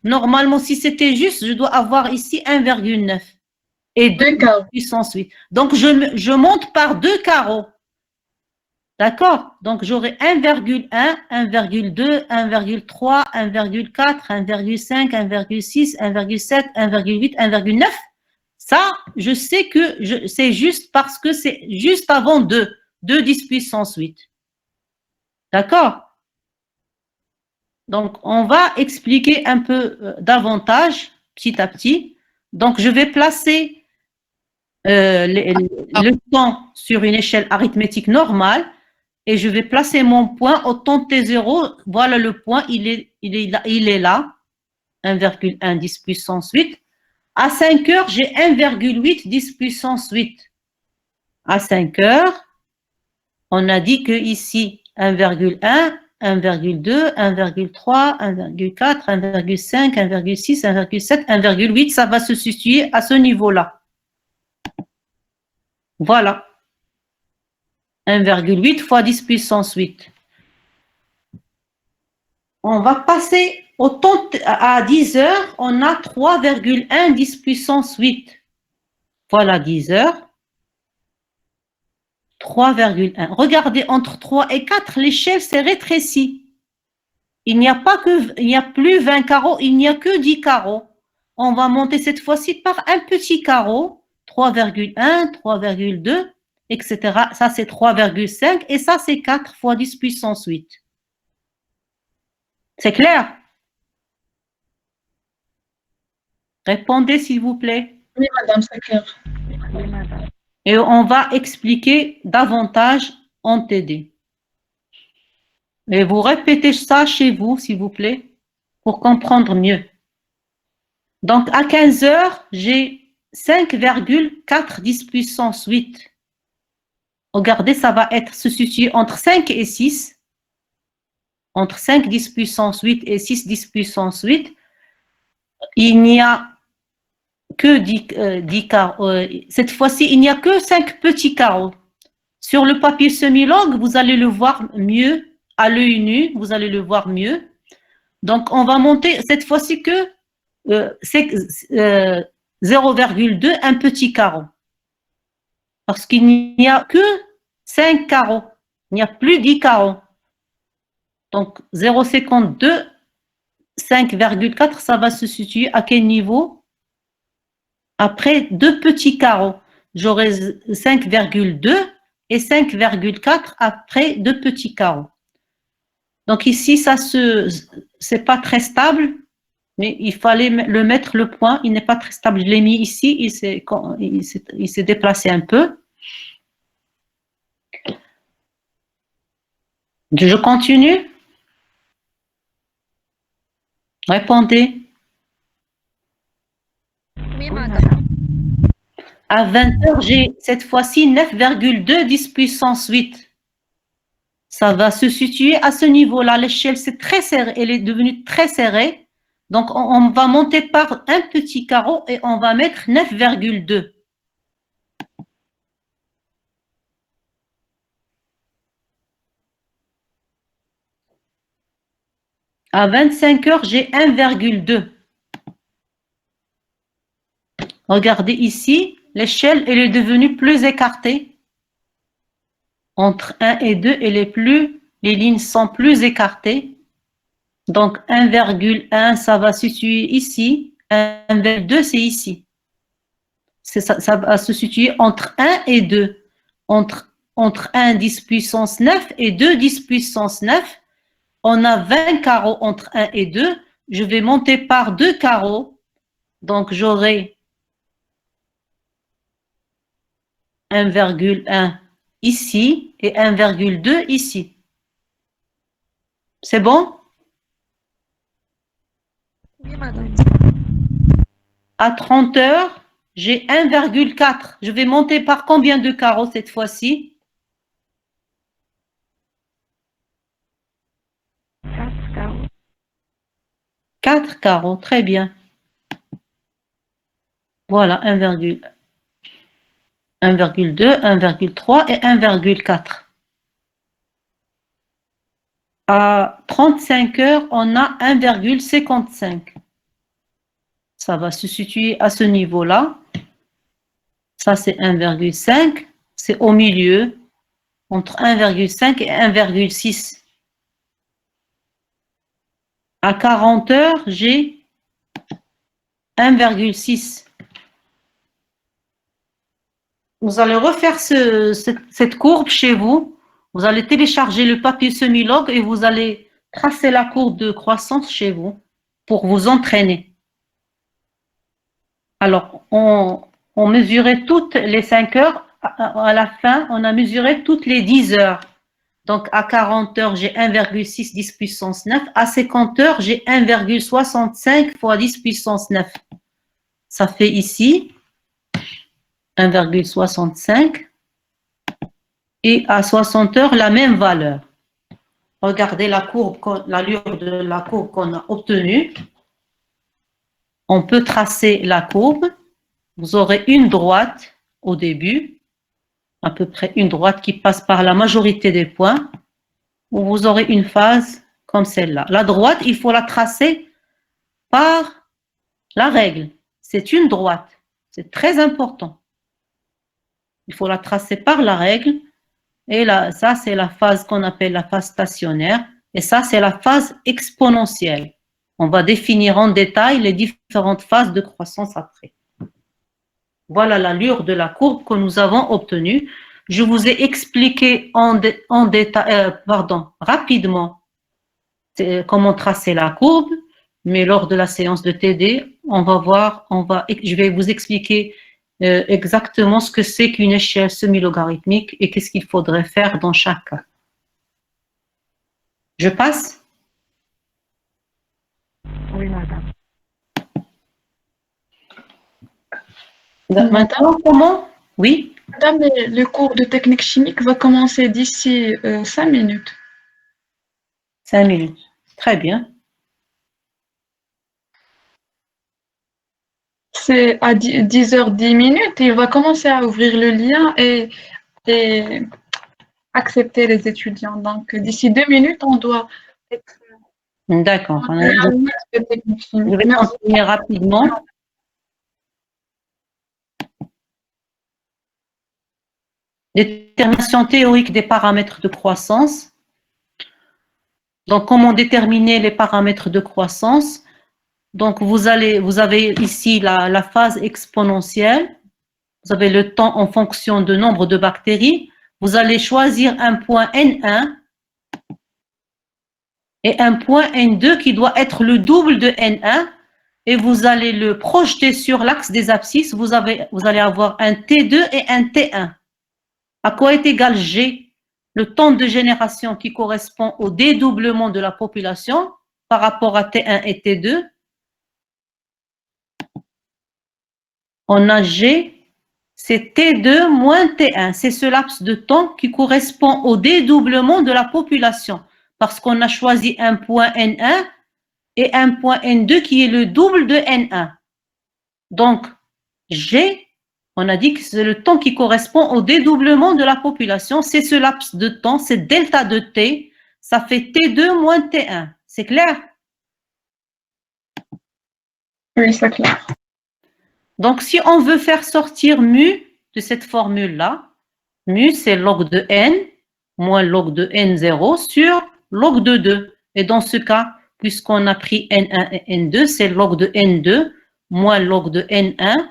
Normalement, si c'était juste, je dois avoir ici 1,9 et 2 puissance 8. Donc, je monte par 2 carreaux. D'accord? Donc, j'aurai 1,1, 1,2, 1,3, 1,4, 1,5, 1,6, 1,7, 1,8, 1,9. Ça, je sais que c'est juste parce que c'est juste avant 2 10 puissance 8. D'accord? Donc, on va expliquer un peu davantage, petit à petit. Donc, je vais placer le temps sur une échelle arithmétique normale et je vais placer mon point au temps de T0. Voilà le point, il est là, 1,1 10 puissance 8. À 5 heures, j'ai 1,8 10 puissance 8. À 5 heures, on a dit que ici, 1,1, 1,2, 1,3, 1,4, 1,5, 1,6, 1,7, 1,8, ça va se situer à ce niveau-là. Voilà. 1,8 fois 10 puissance 8. On va passer au temps à 10 heures, on a 3,1 10 puissance 8. Voilà 10 heures. 3,1. Regardez, entre 3 et 4, l'échelle s'est rétrécie. Il n'y a plus 20 carreaux, il n'y a que 10 carreaux. On va monter cette fois-ci par un petit carreau, 3,1, 3,2, etc. Ça, c'est 3,5 et ça, c'est 4 fois 10 puissance 8. C'est clair? Répondez, s'il vous plaît. Oui, madame, c'est clair. Oui, madame. Et on va expliquer davantage en TD. Et vous répétez ça chez vous, s'il vous plaît, pour comprendre mieux. Donc, à 15 heures, j'ai 5,4 10 puissance 8. Regardez, ça va se situer entre 5 et 6. Entre 5 10 puissance 8 et 6 10 puissance 8. Il n'y a que 10 carreaux. Cette fois-ci, il n'y a que 5 petits carreaux. Sur le papier semi-longue, vous allez le voir mieux. À l'œil nu, vous allez le voir mieux. Donc, on va monter cette fois-ci que 0,2, un petit carreau. Parce qu'il n'y a que 5 carreaux. Il n'y a plus 10 carreaux. Donc, 0,52, 5,4, ça va se situer à quel niveau? Après 2 petits carreaux. J'aurai 5,2 et 5,4 après 2 petits carreaux. Donc ici, c'est pas très stable, mais il fallait le mettre le point. Il n'est pas très stable. Je l'ai mis ici, il s'est déplacé un peu. Je continue? Répondez. Oui, madame. À 20h, j'ai cette fois-ci 9,2 10 puissance 8. Ça va se situer à ce niveau-là. L'échelle, c'est très serré. Elle est devenue très serrée. Donc, on va monter par un petit carreau et on va mettre 9,2. À 25h, j'ai 1,2. Regardez ici, l'échelle, elle est devenue plus écartée. Entre 1 et 2, les lignes sont plus écartées. Donc 1,1, ça va se situer ici. 1,2, c'est ici. Ça va se situer entre 1 et 2. Entre 1 10 puissance 9 et 2 10 puissance 9. On a 20 carreaux entre 1 et 2. Je vais monter par 2 carreaux. Donc j'aurai 1,1 ici et 1,2 ici. C'est bon? Oui, madame. À 30h, j'ai 1,4. Je vais monter par combien de carreaux cette fois-ci? 4 carreaux. 4 carreaux, très bien. Voilà, 1,2, 1,3 et 1,4. À 35h, on a 1,55. Ça va se situer à ce niveau-là. Ça, c'est 1,5. C'est au milieu, entre 1,5 et 1,6. À 40h, j'ai 1,6. Vous allez refaire cette courbe chez vous. Vous allez télécharger le papier semi-log et vous allez tracer la courbe de croissance chez vous pour vous entraîner. Alors, on mesurait toutes les 5 heures. À la fin, on a mesuré toutes les 10 heures. Donc, à 40 heures, j'ai 1,6 10 puissance 9. À 50 heures, j'ai 1,65 fois 10 puissance 9. Ça fait ici 1,65. Et à 60 heures, la même valeur. Regardez l'allure de la courbe qu'on a obtenue. On peut tracer la courbe. Vous aurez une droite au début, à peu près une droite qui passe par la majorité des points, où vous aurez une phase comme celle-là. La droite, il faut la tracer par la règle. C'est une droite. C'est très important. Il faut la tracer par la règle. Et là, ça, c'est la phase qu'on appelle la phase stationnaire. Et ça, c'est la phase exponentielle. On va définir en détail les différentes phases de croissance après. Voilà l'allure de la courbe que nous avons obtenue. Je vous ai expliqué rapidement comment tracer la courbe, mais lors de la séance de TD, je vais vous expliquer exactement ce que c'est qu'une échelle semi-logarithmique et qu'est-ce qu'il faudrait faire dans chaque cas. Je passe? Oui, madame. Maintenant, comment? Oui? Madame, le cours de technique chimique va commencer d'ici 5 minutes. 5 minutes. Très bien. C'est à 10h10, il va commencer à ouvrir le lien et accepter les étudiants. Donc, d'ici 2 minutes, on doit être... D'accord. Je vais continuer rapidement. Détermination théorique des paramètres de croissance. Donc, comment déterminer les paramètres de croissance? Donc, vous avez ici la phase exponentielle. Vous avez le temps en fonction du nombre de bactéries. Vous allez choisir un point N1. et un point N2 qui doit être le double de N1 et vous allez le projeter sur l'axe des abscisses, vous allez avoir un T2 et un T1. À quoi est égal G? Le temps de génération qui correspond au dédoublement de la population par rapport à T1 et T2. On a G, c'est T2 moins T1. C'est ce laps de temps qui correspond au dédoublement de la population parce qu'on a choisi un point N1 et un point N2 qui est le double de N1. Donc, G, on a dit que c'est le temps qui correspond au dédoublement de la population. C'est ce laps de temps, c'est delta de T. Ça fait T2 moins T1. C'est clair? Oui, c'est clair. Donc, si on veut faire sortir mu de cette formule-là, mu, c'est log de n moins log de n0 sur log de 2. Et dans ce cas, puisqu'on a pris n1 et n2, c'est log de n2 moins log de n1,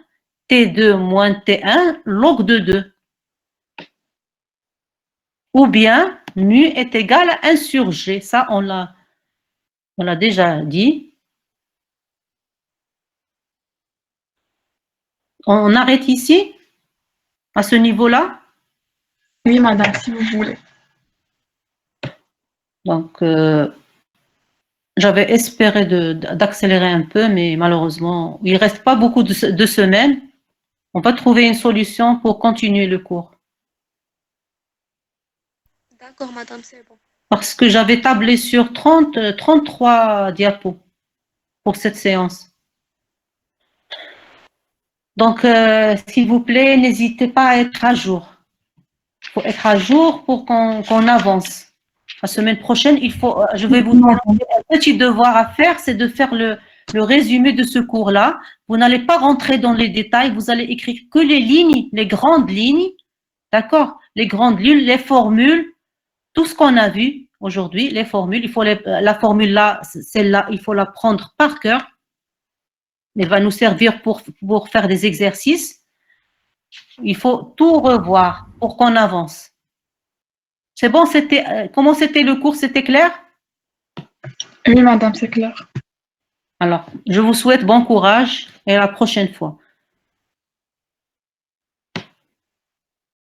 t2 moins t1, log de 2. Ou bien, mu est égal à 1 sur g. Ça, on l'a déjà dit. On arrête ici, à ce niveau-là? Oui, madame, si vous voulez. Donc, j'avais espéré d'accélérer un peu, mais malheureusement, il ne reste pas beaucoup de semaines. On va trouver une solution pour continuer le cours. D'accord, madame, c'est bon. Parce que j'avais tablé sur 33 diapos pour cette séance. Donc, s'il vous plaît, n'hésitez pas à être à jour. Il faut être à jour pour qu'on avance. La semaine prochaine, je vais vous demander un petit devoir à faire, c'est de faire le résumé de ce cours-là. Vous n'allez pas rentrer dans les détails, vous allez écrire que les lignes, les grandes lignes, d'accord? Les grandes lignes, les formules, tout ce qu'on a vu aujourd'hui, les formules. Il faut la formule-là, celle-là, il faut la prendre par cœur. Elle va nous servir pour faire des exercices. Il faut tout revoir pour qu'on avance. C'est bon, comment c'était le cours, c'était clair? Oui, madame, c'est clair. Alors, je vous souhaite bon courage et à la prochaine fois.